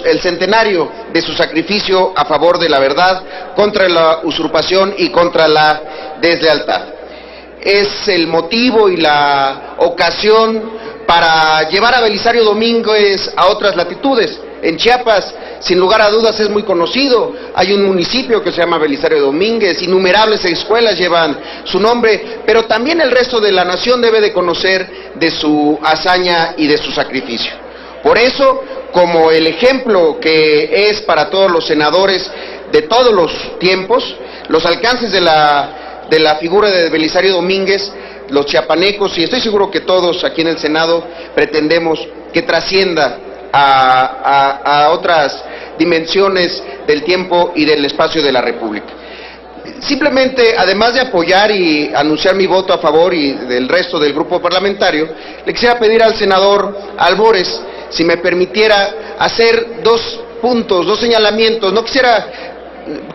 el centenario de su sacrificio a favor de la verdad, contra la usurpación y contra la deslealtad. Es el motivo y la ocasión para llevar a Belisario Domínguez a otras latitudes. En Chiapas, sin lugar a dudas, es muy conocido. Hay un municipio que se llama Belisario Domínguez, innumerables escuelas llevan su nombre, pero también el resto de la nación debe de conocer de su hazaña y de su sacrificio. Por eso, como el ejemplo que es para todos los senadores de todos los tiempos, los alcances de la figura de Belisario Domínguez, los chiapanecos, y estoy seguro que todos aquí en el Senado pretendemos que trascienda a otras dimensiones del tiempo y del espacio de la República. Simplemente, además de apoyar y anunciar mi voto a favor y del resto del grupo parlamentario, le quisiera pedir al senador Albores si me permitiera hacer dos puntos, dos señalamientos. No quisiera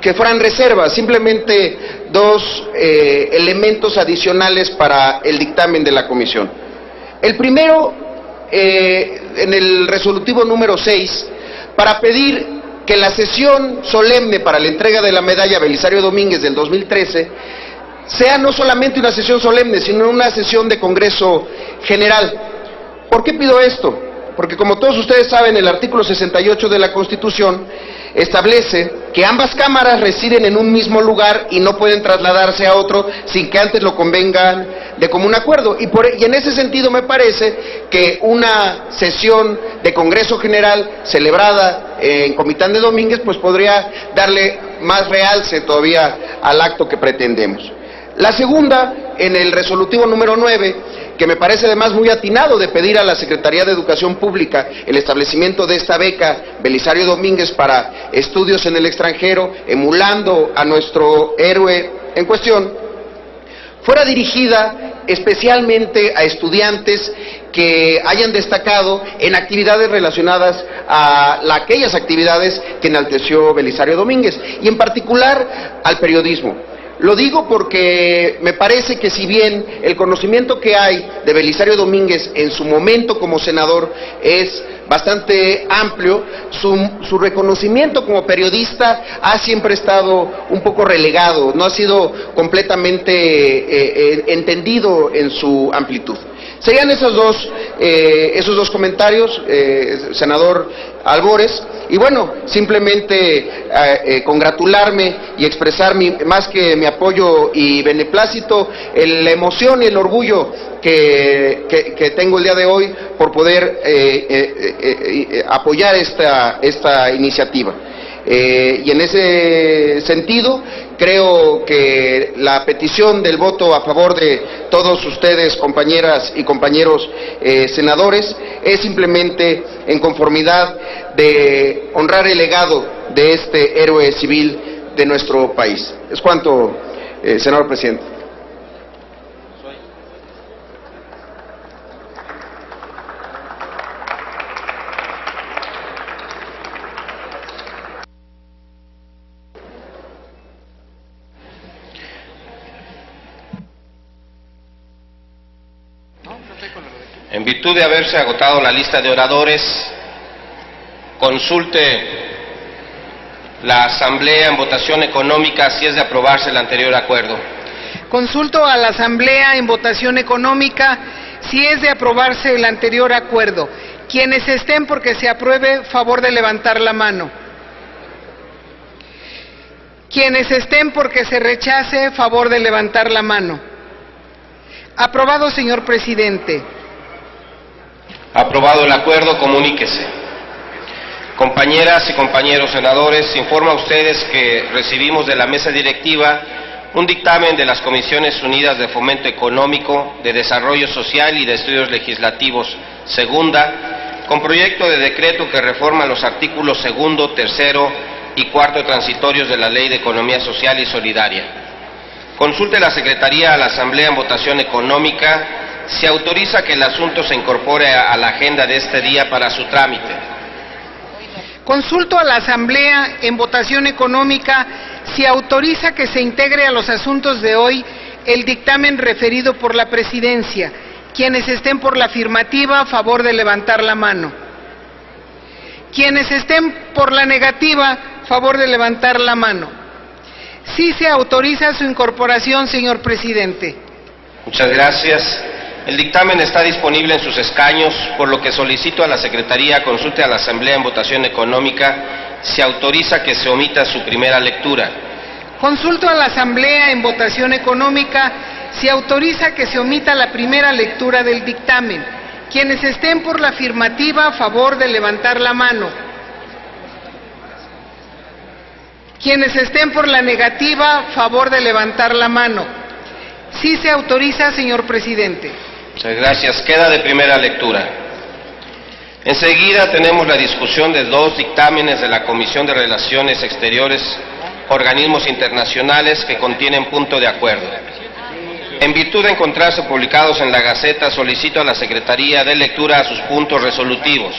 que fueran reservas, simplemente dos elementos adicionales para el dictamen de la comisión. El primero, en el resolutivo número 6, para pedir que la sesión solemne para la entrega de la medalla a Belisario Domínguez del 2013 sea no solamente una sesión solemne, sino una sesión de Congreso General. ¿Por qué pido esto? Porque como todos ustedes saben, el artículo 68 de la Constitución establece que ambas cámaras residen en un mismo lugar y no pueden trasladarse a otro sin que antes lo convengan de común acuerdo. Y en ese sentido me parece que una sesión de Congreso General celebrada en Comitán de Domínguez pues podría darle más realce todavía al acto que pretendemos. La segunda, en el resolutivo número 9, que me parece además muy atinado, de pedir a la Secretaría de Educación Pública el establecimiento de esta beca Belisario Domínguez para estudios en el extranjero, emulando a nuestro héroe en cuestión, fuera dirigida especialmente a estudiantes que hayan destacado en actividades relacionadas a aquellas actividades que enalteció Belisario Domínguez, y en particular al periodismo. Lo digo porque me parece que si bien el conocimiento que hay de Belisario Domínguez en su momento como senador es bastante amplio, su reconocimiento como periodista ha siempre estado un poco relegado, no ha sido completamente entendido en su amplitud. Serían esos dos comentarios, senador Albores, y bueno, simplemente congratularme y expresar más que mi apoyo y beneplácito, la emoción y el orgullo que tengo el día de hoy por poder apoyar esta iniciativa. Y en ese sentido, creo que la petición del voto a favor de todos ustedes, compañeras y compañeros senadores, es simplemente en conformidad de honrar el legado de este héroe civil de nuestro país. Es cuanto, senador presidente. En virtud de haberse agotado la lista de oradores, consulte la Asamblea en votación económica si es de aprobarse el anterior acuerdo. Consulto a la Asamblea en votación económica si es de aprobarse el anterior acuerdo. Quienes estén porque se apruebe, favor de levantar la mano. Quienes estén porque se rechace, favor de levantar la mano. Aprobado, señor presidente. Aprobado el acuerdo, comuníquese. Compañeras y compañeros senadores, informo a ustedes que recibimos de la mesa directiva un dictamen de las Comisiones Unidas de Fomento Económico, de Desarrollo Social y de Estudios Legislativos, segunda, con proyecto de decreto que reforma los artículos segundo, tercero y cuarto transitorios de la Ley de Economía Social y Solidaria. Consulte la Secretaría a la Asamblea en votación económica si autoriza que el asunto se incorpore a la agenda de este día para su trámite. Consulto a la Asamblea en votación económica si autoriza que se integre a los asuntos de hoy el dictamen referido por la Presidencia. Quienes estén por la afirmativa, a favor de levantar la mano. Quienes estén por la negativa, a favor de levantar la mano. Sí se autoriza su incorporación, señor presidente. Muchas gracias. El dictamen está disponible en sus escaños, por lo que solicito a la Secretaría consulte a la Asamblea en votación económica si autoriza que se omita su primera lectura. Consulto a la Asamblea en votación económica si autoriza que se omita la primera lectura del dictamen. Quienes estén por la afirmativa, a favor de levantar la mano. Quienes estén por la negativa, a favor de levantar la mano. Sí se autoriza, señor presidente. Muchas gracias. Queda de primera lectura. Enseguida tenemos la discusión de dos dictámenes de la Comisión de Relaciones Exteriores, organismos internacionales que contienen punto de acuerdo. En virtud de encontrarse publicados en la Gaceta, solicito a la Secretaría de lectura a sus puntos resolutivos.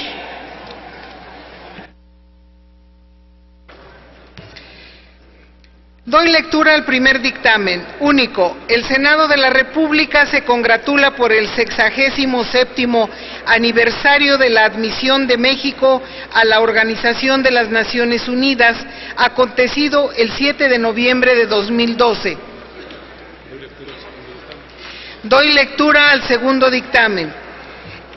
Doy lectura al primer dictamen, único. El Senado de la República se congratula por el 67º aniversario de la admisión de México a la Organización de las Naciones Unidas, acontecido el 7 de noviembre de 2012. Doy lectura al segundo dictamen.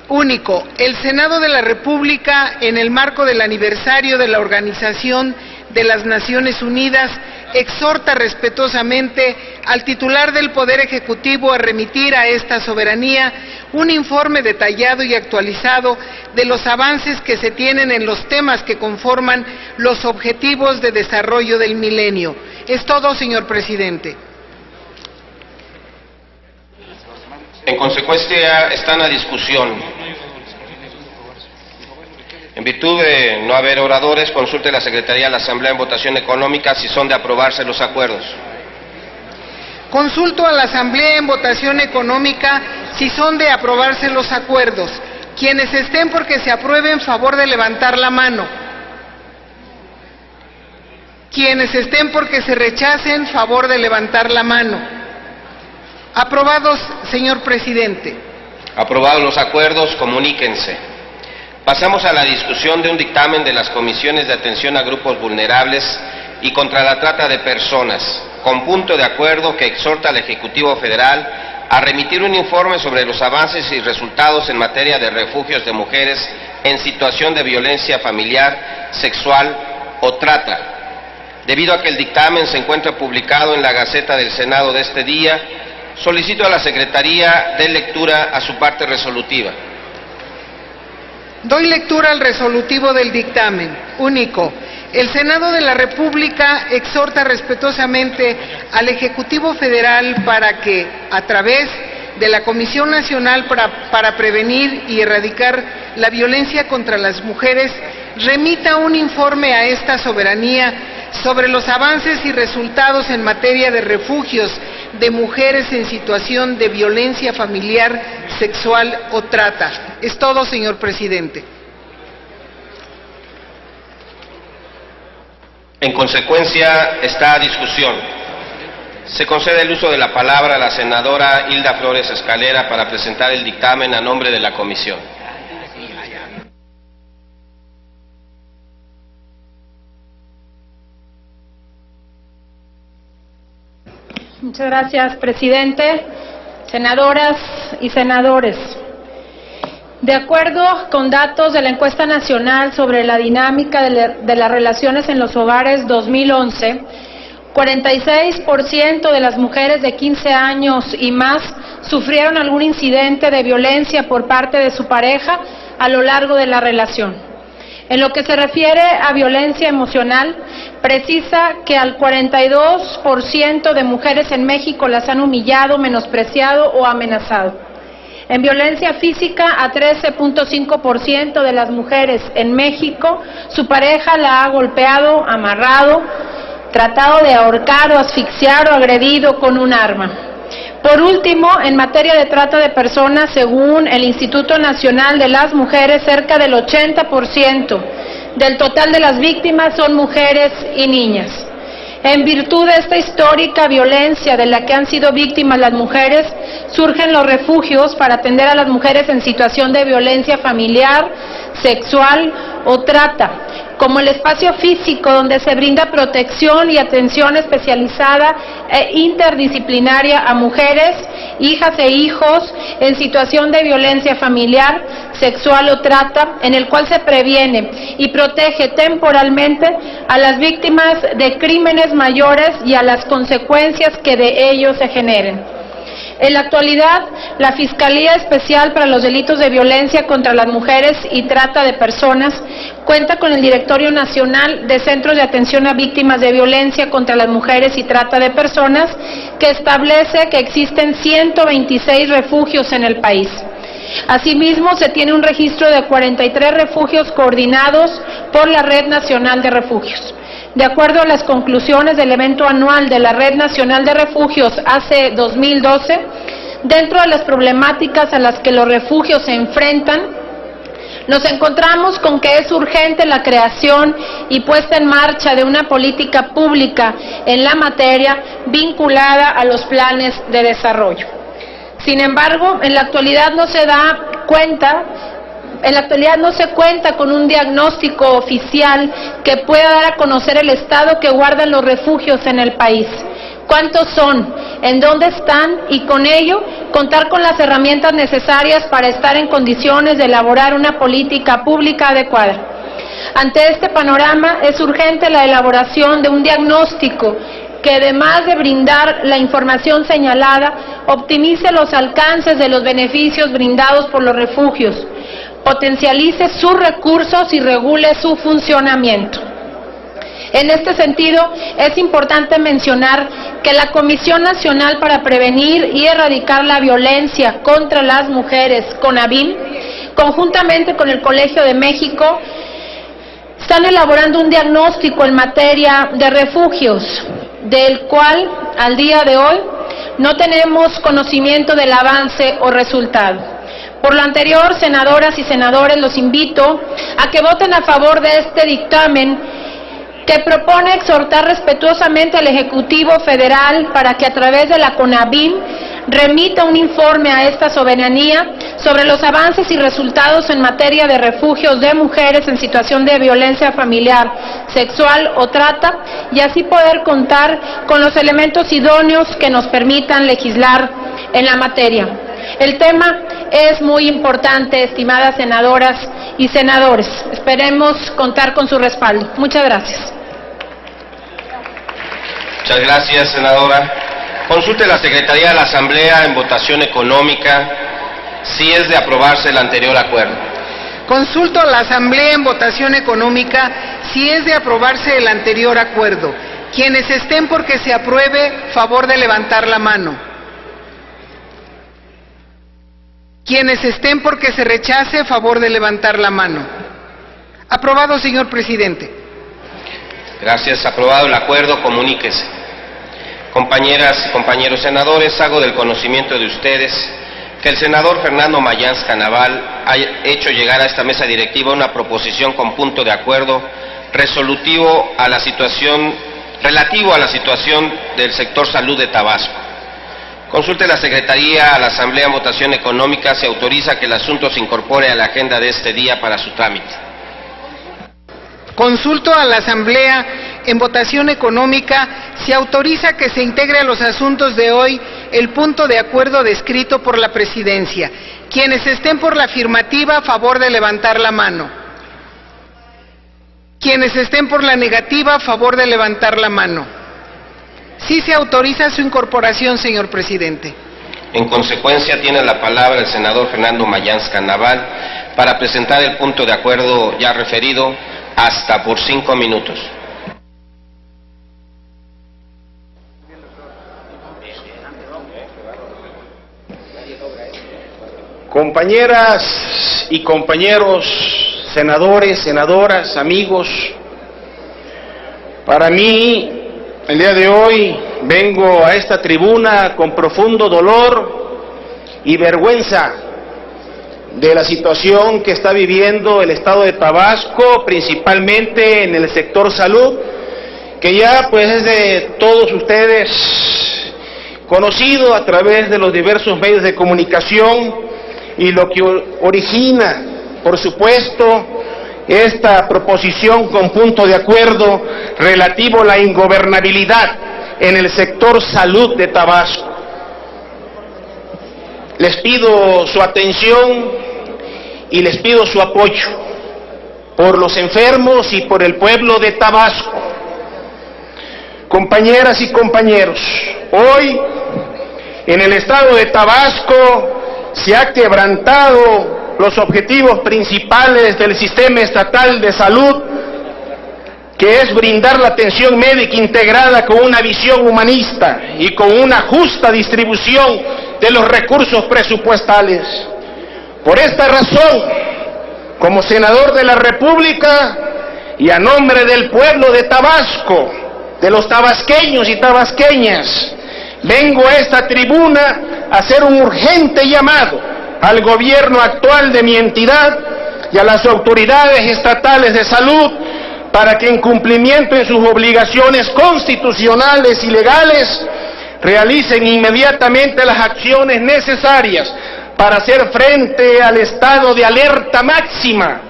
Único. El Senado de la República, en el marco del aniversario de la Organización de las Naciones Unidas, exhorta respetuosamente al titular del Poder Ejecutivo a remitir a esta soberanía un informe detallado y actualizado de los avances que se tienen en los temas que conforman los objetivos de desarrollo del milenio. Es todo, señor presidente. En consecuencia, están a discusión. En virtud de no haber oradores, consulte la Secretaría de la Asamblea en votación económica si son de aprobarse los acuerdos. Consulto a la Asamblea en votación económica si son de aprobarse los acuerdos. Quienes estén porque se aprueben, favor de levantar la mano. Quienes estén porque se rechacen, favor de levantar la mano. Aprobados, señor presidente. Aprobados los acuerdos, comuníquense. Pasamos a la discusión de un dictamen de las comisiones de atención a grupos vulnerables y contra la trata de personas, con punto de acuerdo que exhorta al Ejecutivo Federal a remitir un informe sobre los avances y resultados en materia de refugios de mujeres en situación de violencia familiar, sexual o trata. Debido a que el dictamen se encuentra publicado en la Gaceta del Senado de este día, solicito a la Secretaría de lectura a su parte resolutiva. Doy lectura al resolutivo del dictamen. Único. El Senado de la República exhorta respetuosamente al Ejecutivo Federal para que, a través de la Comisión Nacional para Prevenir y Erradicar la Violencia contra las Mujeres, remita un informe a esta soberanía sobre los avances y resultados en materia de refugios de mujeres en situación de violencia familiar, sexual o trata. Es todo, señor presidente. En consecuencia, está a discusión. Se concede el uso de la palabra a la senadora Hilda Flores Escalera para presentar el dictamen a nombre de la comisión. Muchas gracias, presidente. Senadoras y senadores, de acuerdo con datos de la encuesta nacional sobre la dinámica de las relaciones en los hogares 2011, 46% de las mujeres de 15 años y más sufrieron algún incidente de violencia por parte de su pareja a lo largo de la relación. En lo que se refiere a violencia emocional, precisa que al 42% de mujeres en México las han humillado, menospreciado o amenazado. En violencia física, a 13.5% de las mujeres en México, su pareja la ha golpeado, amarrado, tratado de ahorcar o asfixiar o agredido con un arma. Por último, en materia de trata de personas, según el Instituto Nacional de las Mujeres, cerca del 80% del total de las víctimas son mujeres y niñas. En virtud de esta histórica violencia de la que han sido víctimas las mujeres, surgen los refugios para atender a las mujeres en situación de violencia familiar, sexual o trata, como el espacio físico donde se brinda protección y atención especializada e interdisciplinaria a mujeres, hijas e hijos en situación de violencia familiar, sexual o trata, en el cual se previene y protege temporalmente a las víctimas de crímenes mayores y a las consecuencias que de ellos se generen. En la actualidad, la Fiscalía Especial para los Delitos de Violencia contra las Mujeres y Trata de Personas cuenta con el Directorio Nacional de Centros de Atención a Víctimas de Violencia contra las Mujeres y Trata de Personas, que establece que existen 126 refugios en el país. Asimismo, se tiene un registro de 43 refugios coordinados por la Red Nacional de Refugios. De acuerdo a las conclusiones del evento anual de la Red Nacional de Refugios hace 2012, dentro de las problemáticas a las que los refugios se enfrentan, nos encontramos con que es urgente la creación y puesta en marcha de una política pública en la materia vinculada a los planes de desarrollo. Sin embargo, en la actualidad no se cuenta con un diagnóstico oficial que pueda dar a conocer el estado que guardan los refugios en el país. ¿Cuántos son? ¿En dónde están? Y con ello, contar con las herramientas necesarias para estar en condiciones de elaborar una política pública adecuada. Ante este panorama, es urgente la elaboración de un diagnóstico que, además de brindar la información señalada, optimice los alcances de los beneficios brindados por los refugios, potencialice sus recursos y regule su funcionamiento. En este sentido, es importante mencionar que la Comisión Nacional para Prevenir y Erradicar la Violencia contra las Mujeres, CONAVIM, conjuntamente con el Colegio de México, están elaborando un diagnóstico en materia de refugios, del cual al día de hoy no tenemos conocimiento del avance o resultado. Por lo anterior, senadoras y senadores, los invito a que voten a favor de este dictamen que propone exhortar respetuosamente al Ejecutivo Federal para que a través de la CONAVIM remita un informe a esta soberanía sobre los avances y resultados en materia de refugios de mujeres en situación de violencia familiar, sexual o trata, y así poder contar con los elementos idóneos que nos permitan legislar en la materia. El tema es muy importante, estimadas senadoras y senadores. Esperemos contar con su respaldo. Muchas gracias. Muchas gracias, senadora. Consulte la Secretaría de la Asamblea en votación económica si es de aprobarse el anterior acuerdo. Consulto a la Asamblea en votación económica si es de aprobarse el anterior acuerdo. Quienes estén por que se apruebe, favor de levantar la mano. Quienes estén por que se rechace, favor de levantar la mano. Aprobado, señor presidente. Gracias. Aprobado el acuerdo, comuníquese. Compañeras y compañeros senadores, hago del conocimiento de ustedes que el senador Fernando Mayans Canaval ha hecho llegar a esta mesa directiva una proposición con punto de acuerdo relativo a la situación del sector salud de Tabasco. Consulte la Secretaría a la Asamblea en votación económica si autoriza que el asunto se incorpore a la agenda de este día para su trámite. Consulto a la Asamblea en votación económica si autoriza que se integre a los asuntos de hoy el punto de acuerdo descrito por la Presidencia. Quienes estén por la afirmativa, favor de levantar la mano. Quienes estén por la negativa, favor de levantar la mano. Sí se autoriza su incorporación, señor presidente. En consecuencia, tiene la palabra el senador Fernando Mayans Canaval para presentar el punto de acuerdo ya referido, hasta por 5 minutos. Compañeras y compañeros, senadores, senadoras, amigos, para mí, el día de hoy, vengo a esta tribuna con profundo dolor y vergüenza de la situación que está viviendo el estado de Tabasco, principalmente en el sector salud, que ya pues es de todos ustedes conocido a través de los diversos medios de comunicación, y lo que origina, por supuesto, esta proposición con punto de acuerdo relativo a la ingobernabilidad en el sector salud de Tabasco. Les pido su atención y les pido su apoyo por los enfermos y por el pueblo de Tabasco. Compañeras y compañeros, hoy en el estado de Tabasco se ha quebrantado los objetivos principales del sistema estatal de salud, que es brindar la atención médica integrada con una visión humanista y con una justa distribución de los recursos presupuestales. Por esta razón, como senador de la República y a nombre del pueblo de Tabasco, de los tabasqueños y tabasqueñas, vengo a esta tribuna a hacer un urgente llamado al gobierno actual de mi entidad y a las autoridades estatales de salud para que en cumplimiento de sus obligaciones constitucionales y legales realicen inmediatamente las acciones necesarias para hacer frente al estado de alerta máxima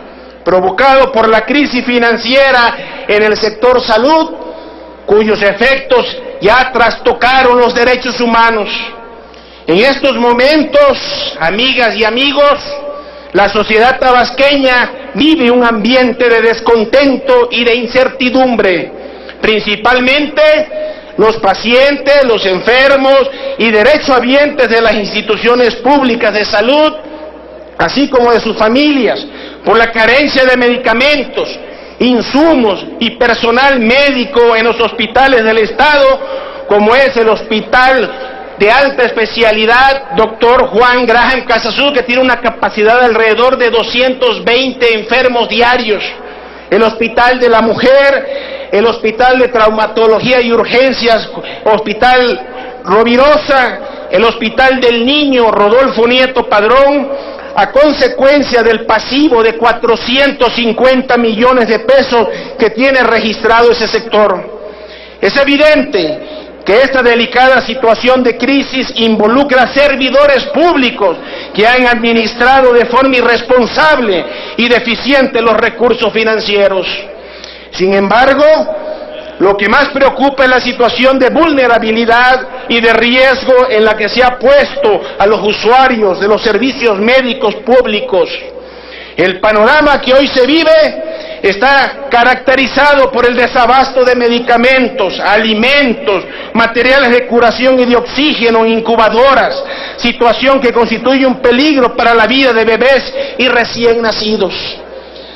provocado por la crisis financiera en el sector salud, cuyos efectos ya trastocaron los derechos humanos. En estos momentos, amigas y amigos, la sociedad tabasqueña vive un ambiente de descontento y de incertidumbre, principalmente los pacientes, los enfermos y derechohabientes de las instituciones públicas de salud, así como de sus familias, por la carencia de medicamentos insumos y personal médico en los hospitales del Estado, como es el Hospital de Alta Especialidad Dr. Juan Graham Casasola, que tiene una capacidad de alrededor de 220 enfermos diarios, el Hospital de la Mujer, el Hospital de Traumatología y Urgencias, Hospital Rovirosa, el Hospital del Niño Rodolfo Nieto Padrón, a consecuencia del pasivo de 450 millones de pesos que tiene registrado ese sector. Es evidente que esta delicada situación de crisis involucra servidores públicos que han administrado de forma irresponsable y deficiente los recursos financieros. Sin embargo, lo que más preocupa es la situación de vulnerabilidad y de riesgo en la que se ha puesto a los usuarios de los servicios médicos públicos. El panorama que hoy se vive está caracterizado por el desabasto de medicamentos, alimentos, materiales de curación y de oxígeno, incubadoras, situación que constituye un peligro para la vida de bebés y recién nacidos.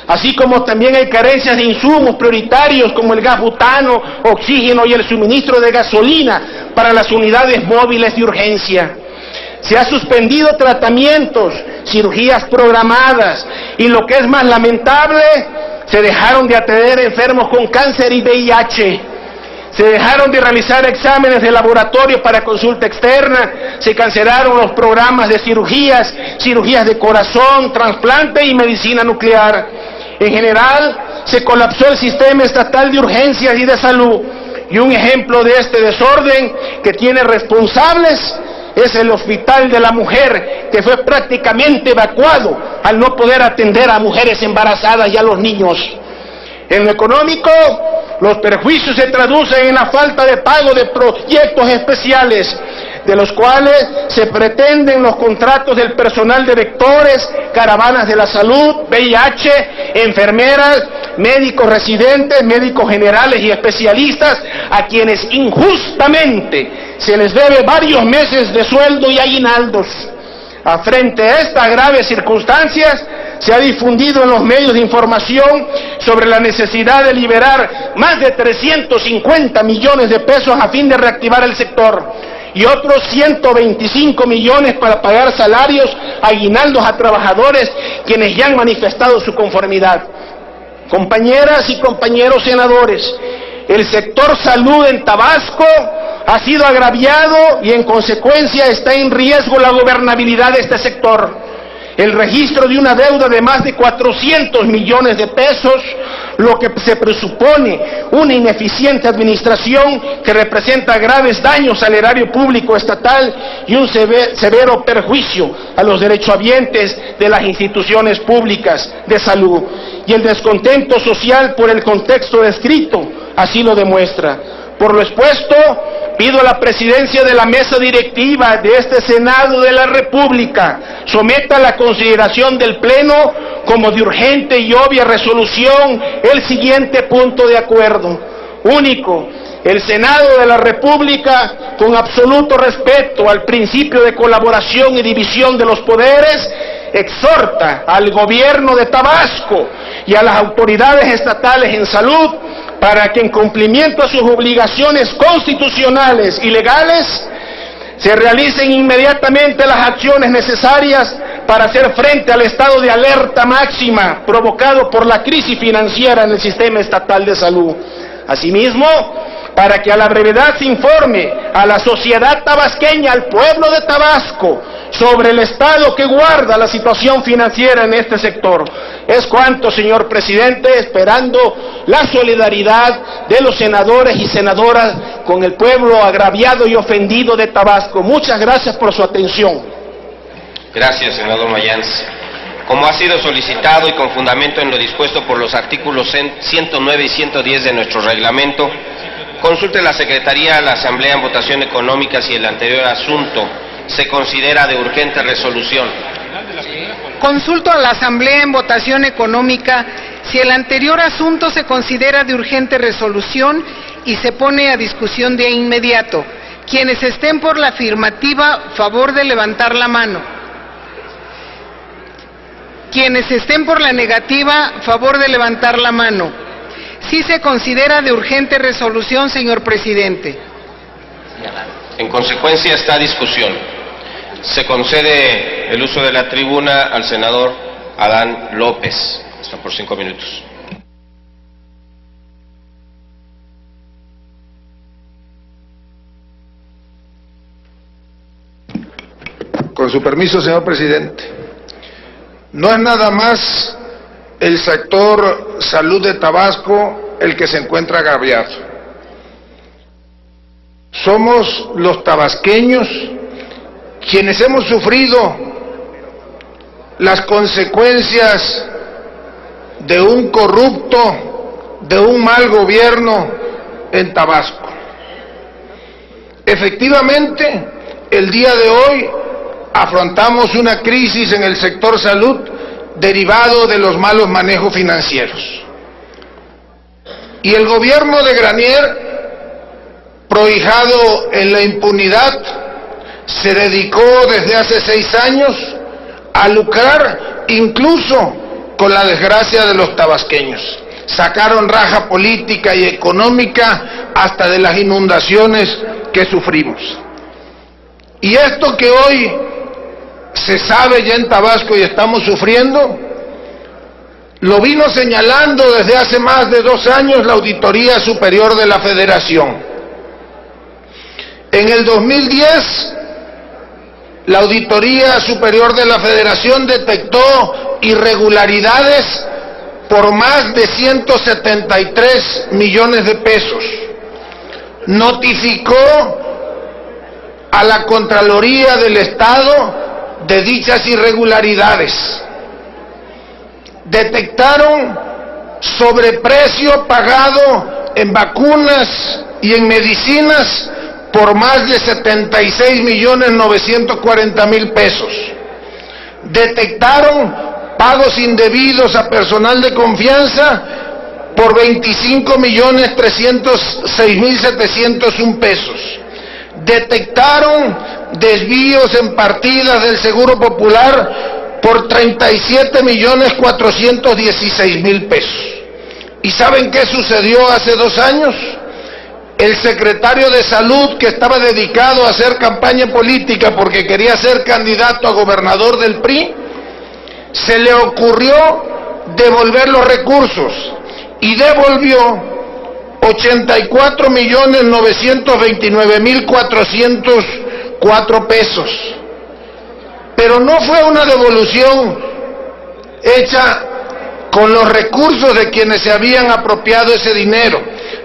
Así como también hay carencias de insumos prioritarios como el gas butano, oxígeno y el suministro de gasolina para las unidades móviles de urgencia. Se han suspendido tratamientos, cirugías programadas y, lo que es más lamentable, se dejaron de atender enfermos con cáncer y VIH. Se dejaron de realizar exámenes de laboratorio para consulta externa, se cancelaron los programas de cirugías de corazón, trasplante y medicina nuclear. En general, se colapsó el sistema estatal de urgencias y de salud. Y un ejemplo de este desorden que tiene responsables es el Hospital de la Mujer, que fue prácticamente evacuado al no poder atender a mujeres embarazadas y a los niños. En lo económico, los perjuicios se traducen en la falta de pago de proyectos especiales, de los cuales se pretenden los contratos del personal de vectores, caravanas de la salud, VIH, enfermeras, médicos residentes, médicos generales y especialistas, a quienes injustamente se les debe varios meses de sueldo y aguinaldos. Frente a estas graves circunstancias, se ha difundido en los medios de información sobre la necesidad de liberar más de 350 millones de pesos a fin de reactivar el sector, y otros 125 millones para pagar salarios, aguinaldos a trabajadores quienes ya han manifestado su conformidad. Compañeras y compañeros senadores, el sector salud en Tabasco ha sido agraviado y en consecuencia está en riesgo la gobernabilidad de este sector. El registro de una deuda de más de 400 millones de pesos, lo que se presupone una ineficiente administración que representa graves daños al erario público estatal y un severo perjuicio a los derechohabientes de las instituciones públicas de salud. Y el descontento social por el contexto descrito así lo demuestra. Por lo expuesto, pido a la presidencia de la mesa directiva de este Senado de la República someta a la consideración del Pleno como de urgente y obvia resolución el siguiente punto de acuerdo. Único, el Senado de la República, con absoluto respeto al principio de colaboración y división de los poderes, exhorta al gobierno de Tabasco y a las autoridades estatales en salud para que, en cumplimiento a sus obligaciones constitucionales y legales, se realicen inmediatamente las acciones necesarias para hacer frente al estado de alerta máxima provocado por la crisis financiera en el sistema estatal de salud. Asimismo, para que a la brevedad se informe a la sociedad tabasqueña, al pueblo de Tabasco, sobre el estado que guarda la situación financiera en este sector. Es cuanto, señor presidente, esperando la solidaridad de los senadores y senadoras con el pueblo agraviado y ofendido de Tabasco. Muchas gracias por su atención. Gracias, senador Mayans. Como ha sido solicitado y con fundamento en lo dispuesto por los artículos 109 y 110 de nuestro reglamento, consulte la Secretaría a la Asamblea en votación económica si el anterior asunto se considera de urgente resolución. Consulto a la Asamblea en votación económica si el anterior asunto se considera de urgente resolución y se pone a discusión de inmediato. Quienes estén por la afirmativa, favor de levantar la mano. Quienes estén por la negativa, favor de levantar la mano. sí se considera de urgente resolución, señor presidente. En consecuencia, esta discusión se concede el uso de la tribuna al senador Adán López. Está por 5 minutos. Con su permiso, señor presidente. No es nada más el sector salud de Tabasco el que se encuentra agraviado. Somos los tabasqueños quienes hemos sufrido las consecuencias de un corrupto, de un mal gobierno en Tabasco. Efectivamente, el día de hoy afrontamos una crisis en el sector salud derivado de los malos manejos financieros. Y el gobierno de Granier, prohijado en la impunidad, se dedicó desde hace 6 años a lucrar incluso con la desgracia de los tabasqueños. Sacaron raja política y económica hasta de las inundaciones que sufrimos. Y esto que hoy se sabe ya en Tabasco y estamos sufriendo, lo vino señalando desde hace más de 2 años la Auditoría Superior de la Federación. En el 2010, la Auditoría Superior de la Federación detectó irregularidades por más de 173 millones de pesos. Notificó a la Contraloría del Estado de dichas irregularidades. Detectaron sobreprecio pagado en vacunas y en medicinas por más de 76.940.000 pesos. Detectaron pagos indebidos a personal de confianza por 25.306.701 pesos. Detectaron desvíos en partidas del Seguro Popular por 37.416.000 pesos. ¿Y saben qué sucedió hace 2 años? El secretario de Salud, que estaba dedicado a hacer campaña política porque quería ser candidato a gobernador del PRI, se le ocurrió devolver los recursos y devolvió 84.929.404 pesos. Pero no fue una devolución hecha con los recursos de quienes se habían apropiado ese dinero,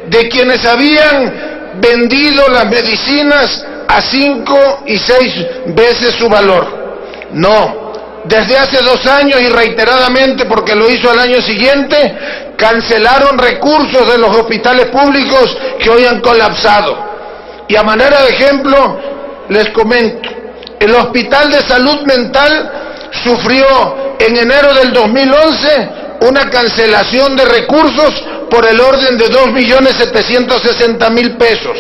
de quienes habían vendido las medicinas a 5 y 6 veces su valor. No, desde hace 2 años y reiteradamente, porque lo hizo al año siguiente, cancelaron recursos de los hospitales públicos que hoy han colapsado. Y a manera de ejemplo, les comento, el Hospital de Salud Mental sufrió en enero del 2011 una cancelación de recursos por el orden de 2.760.000 pesos.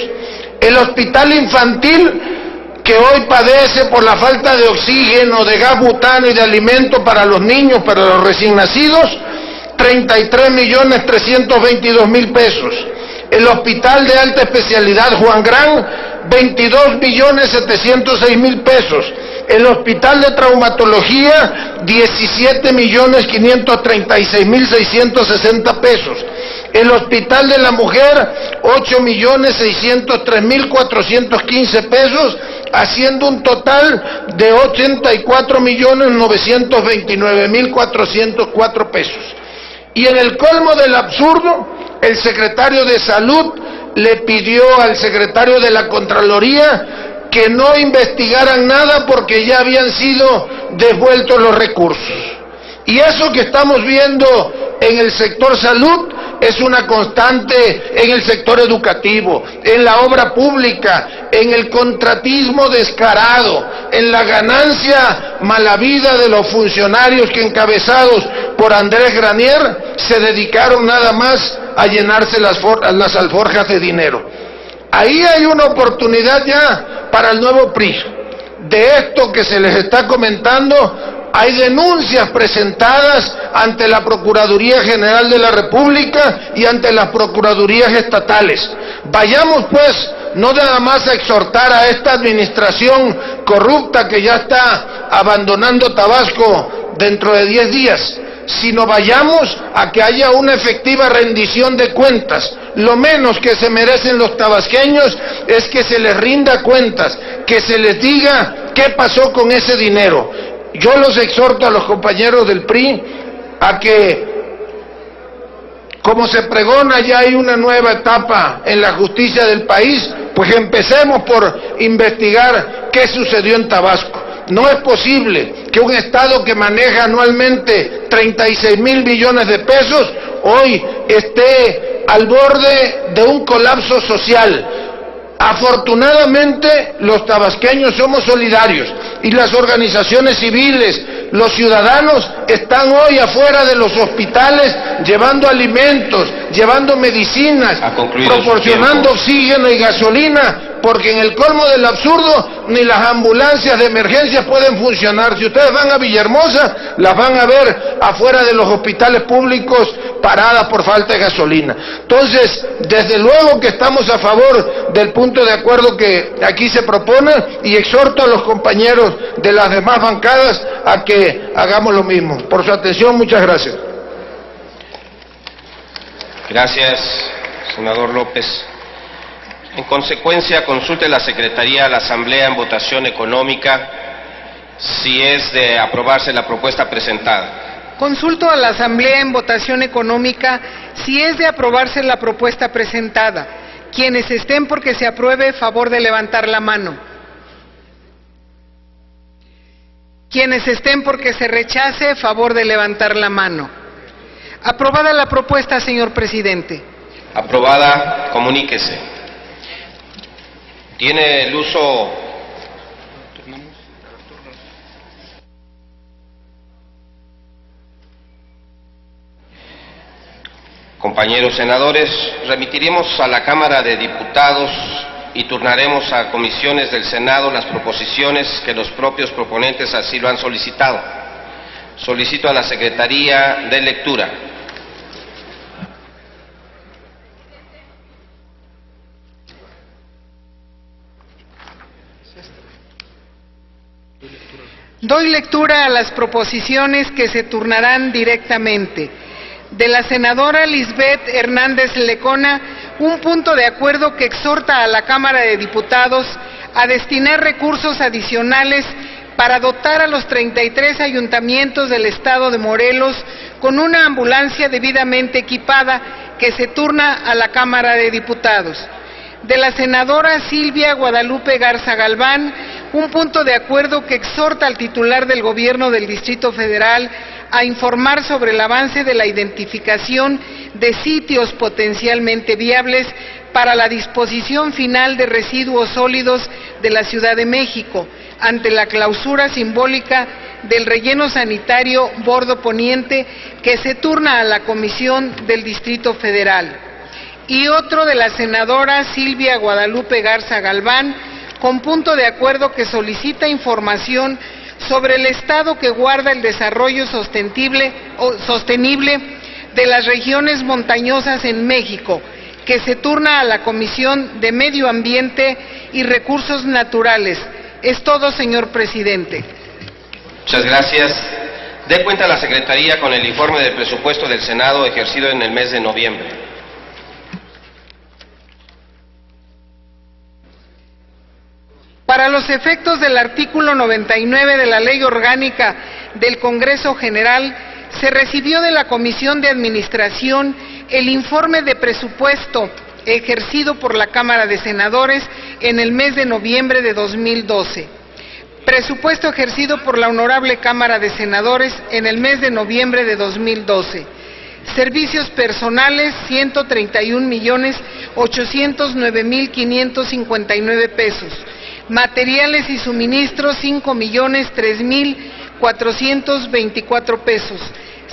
El Hospital Infantil, que hoy padece por la falta de oxígeno, de gas butano y de alimento para los niños, para los recién nacidos, 33.322.000 pesos. El Hospital de Alta Especialidad Juan Gran, 22.706.000 pesos. El Hospital de Traumatología, 17.536.660 pesos. El Hospital de la Mujer, 8.603.415 pesos, haciendo un total de 84.929.404 pesos. Y en el colmo del absurdo, el secretario de Salud le pidió al secretario de la Contraloría que no investigaran nada porque ya habían sido devueltos los recursos. Y eso que estamos viendo en el sector salud es una constante en el sector educativo, en la obra pública, en el contratismo descarado, en la ganancia malavida de los funcionarios que, encabezados por Andrés Granier, se dedicaron nada más a llenarse las alforjas de dinero. Ahí hay una oportunidad ya para el nuevo PRI. De esto que se les está comentando, hay denuncias presentadas ante la Procuraduría General de la República y ante las Procuradurías estatales. Vayamos pues no nada más a exhortar a esta administración corrupta que ya está abandonando Tabasco dentro de 10 días, sino vayamos a que haya una efectiva rendición de cuentas. Lo menos que se merecen los tabasqueños es que se les rinda cuentas, que se les diga qué pasó con ese dinero. Yo los exhorto a los compañeros del PRI a que, como se pregona, ya hay una nueva etapa en la justicia del país, pues empecemos por investigar qué sucedió en Tabasco. No es posible que un Estado que maneja anualmente 36,000 billones de pesos hoy esté al borde de un colapso social. Afortunadamente los tabasqueños somos solidarios y las organizaciones civiles, los ciudadanos están hoy afuera de los hospitales llevando alimentos, llevando medicinas, proporcionando oxígeno y gasolina, porque en el colmo del absurdo ni las ambulancias de emergencia pueden funcionar. Si ustedes van a Villahermosa, las van a ver afuera de los hospitales públicos paradas por falta de gasolina. Entonces, desde luego que estamos a favor del punto de acuerdo que aquí se propone y exhorto a los compañeros de las demás bancadas a que hagamos lo mismo. Por su atención, muchas gracias. Gracias, senador López. En consecuencia, consulte la Secretaría a la Asamblea en votación económica si es de aprobarse la propuesta presentada. Consulto a la Asamblea en votación económica si es de aprobarse la propuesta presentada. Quienes estén porque se apruebe, favor de levantar la mano. Quienes estén porque se rechace, favor de levantar la mano. Aprobada la propuesta, señor presidente. Aprobada, comuníquese. Tiene el uso. Compañeros senadores, remitiremos a la Cámara de Diputados y turnaremos a comisiones del Senado las proposiciones que los propios proponentes así lo han solicitado. Solicito a la Secretaría de Lectura. Doy lectura a las proposiciones que se turnarán directamente. De la senadora Lisbeth Hernández Lecona, un punto de acuerdo que exhorta a la Cámara de Diputados a destinar recursos adicionales para dotar a los 33 ayuntamientos del estado de Morelos con una ambulancia debidamente equipada, que se turna a la Cámara de Diputados. De la senadora Silvia Guadalupe Garza Galván, un punto de acuerdo que exhorta al titular del Gobierno del Distrito Federal a informar sobre el avance de la identificación de sitios potencialmente viables para la disposición final de residuos sólidos de la Ciudad de México, ante la clausura simbólica del relleno sanitario Bordo Poniente, que se turna a la Comisión del Distrito Federal. Y otro de la senadora Silvia Guadalupe Garza Galván, con punto de acuerdo que solicita información sobre el estado que guarda el desarrollo sostenible de las regiones montañosas en México, que se turna a la Comisión de Medio Ambiente y Recursos Naturales. Es todo, señor presidente. Muchas gracias. Dé cuenta a la Secretaría con el informe del presupuesto del Senado ejercido en el mes de noviembre. Para los efectos del artículo 99 de la Ley Orgánica del Congreso General, se recibió de la Comisión de Administración el informe de presupuesto ejercido por la Cámara de Senadores en el mes de noviembre de 2012. Presupuesto ejercido por la Honorable Cámara de Senadores en el mes de noviembre de 2012. Servicios personales, 131,809,559 pesos. Materiales y suministros, 5,003,424 pesos.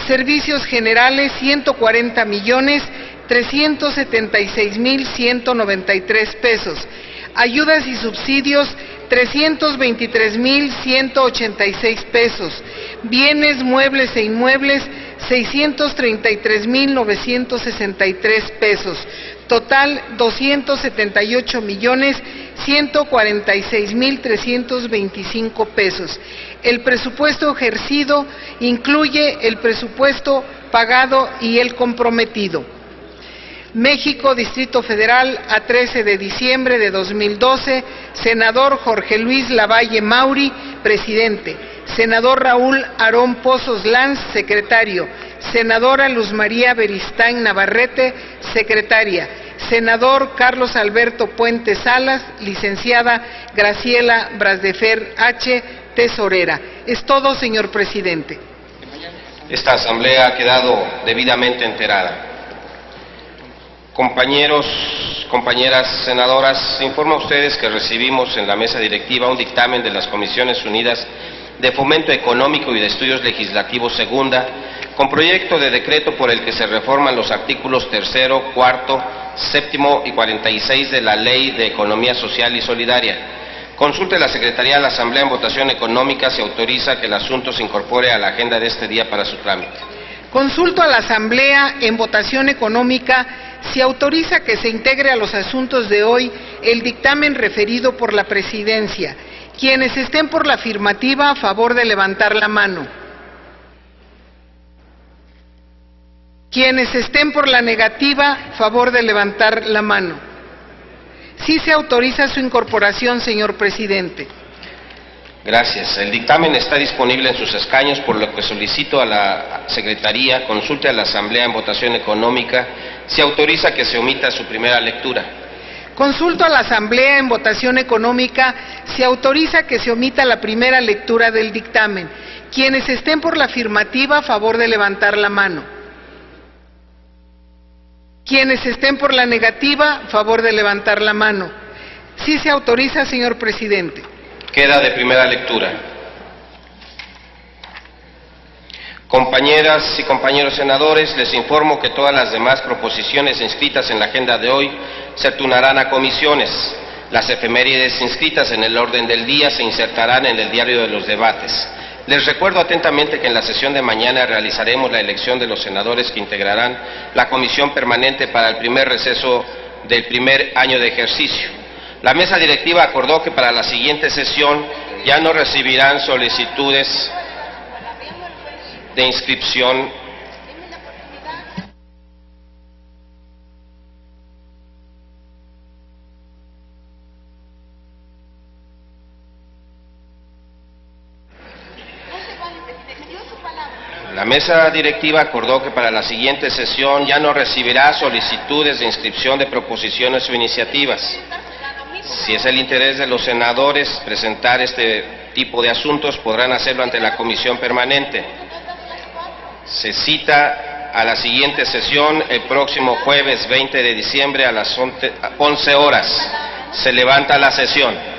Servicios generales, 140,376,193 pesos. Ayudas y subsidios, 323,186 pesos. Bienes muebles e inmuebles, 633,963 pesos. Total, 278,146,325 pesos. El presupuesto ejercido incluye el presupuesto pagado y el comprometido. México, Distrito Federal, a 13 de diciembre de 2012, senador Jorge Luis Lavalle Mauri, presidente; senador Raúl Aarón Pozos Lanz, secretario; senadora Luz María Beristain Navarrete, secretaria; senador Carlos Alberto Puente Salas; licenciada Graciela Brasdefer H., tesorera. Es todo, señor presidente. Esta asamblea ha quedado debidamente enterada. Compañeros, compañeras senadoras, informo a ustedes que recibimos en la mesa directiva un dictamen de las Comisiones Unidas de Fomento Económico y de Estudios Legislativos Segunda, con proyecto de decreto por el que se reforman los artículos 3, 4, 7 y 46 de la Ley de Economía Social y Solidaria. Consulte la Secretaría de la Asamblea en votación económica, se autoriza que el asunto se incorpore a la agenda de este día para su trámite. Consulto a la Asamblea en votación económica si autoriza que se integre a los asuntos de hoy el dictamen referido por la Presidencia. Quienes estén por la afirmativa, a favor de levantar la mano. Quienes estén por la negativa, a favor de levantar la mano. Sí se autoriza su incorporación, señor presidente. Gracias. El dictamen está disponible en sus escaños, por lo que solicito a la Secretaría consulte a la Asamblea en votación económica si autoriza que se omita su primera lectura. Consulto a la Asamblea en votación económica si autoriza que se omita la primera lectura del dictamen. Quienes estén por la afirmativa, a favor de levantar la mano. Quienes estén por la negativa, a favor de levantar la mano. Sí se autoriza, señor presidente. Queda de primera lectura. Compañeras y compañeros senadores, les informo que todas las demás proposiciones inscritas en la agenda de hoy se turnarán a comisiones. Las efemérides inscritas en el orden del día se insertarán en el diario de los debates. Les recuerdo atentamente que en la sesión de mañana realizaremos la elección de los senadores que integrarán la comisión permanente para el primer receso del primer año de ejercicio. La mesa directiva acordó que para la siguiente sesión ya no recibirán solicitudes de inscripción La mesa directiva acordó que para la siguiente sesión ya no recibirá solicitudes de inscripción de proposiciones o iniciativas. Si es el interés de los senadores presentar este tipo de asuntos, podrán hacerlo ante la comisión permanente. Se cita a la siguiente sesión el próximo jueves 20 de diciembre a las 11 horas. Se levanta la sesión.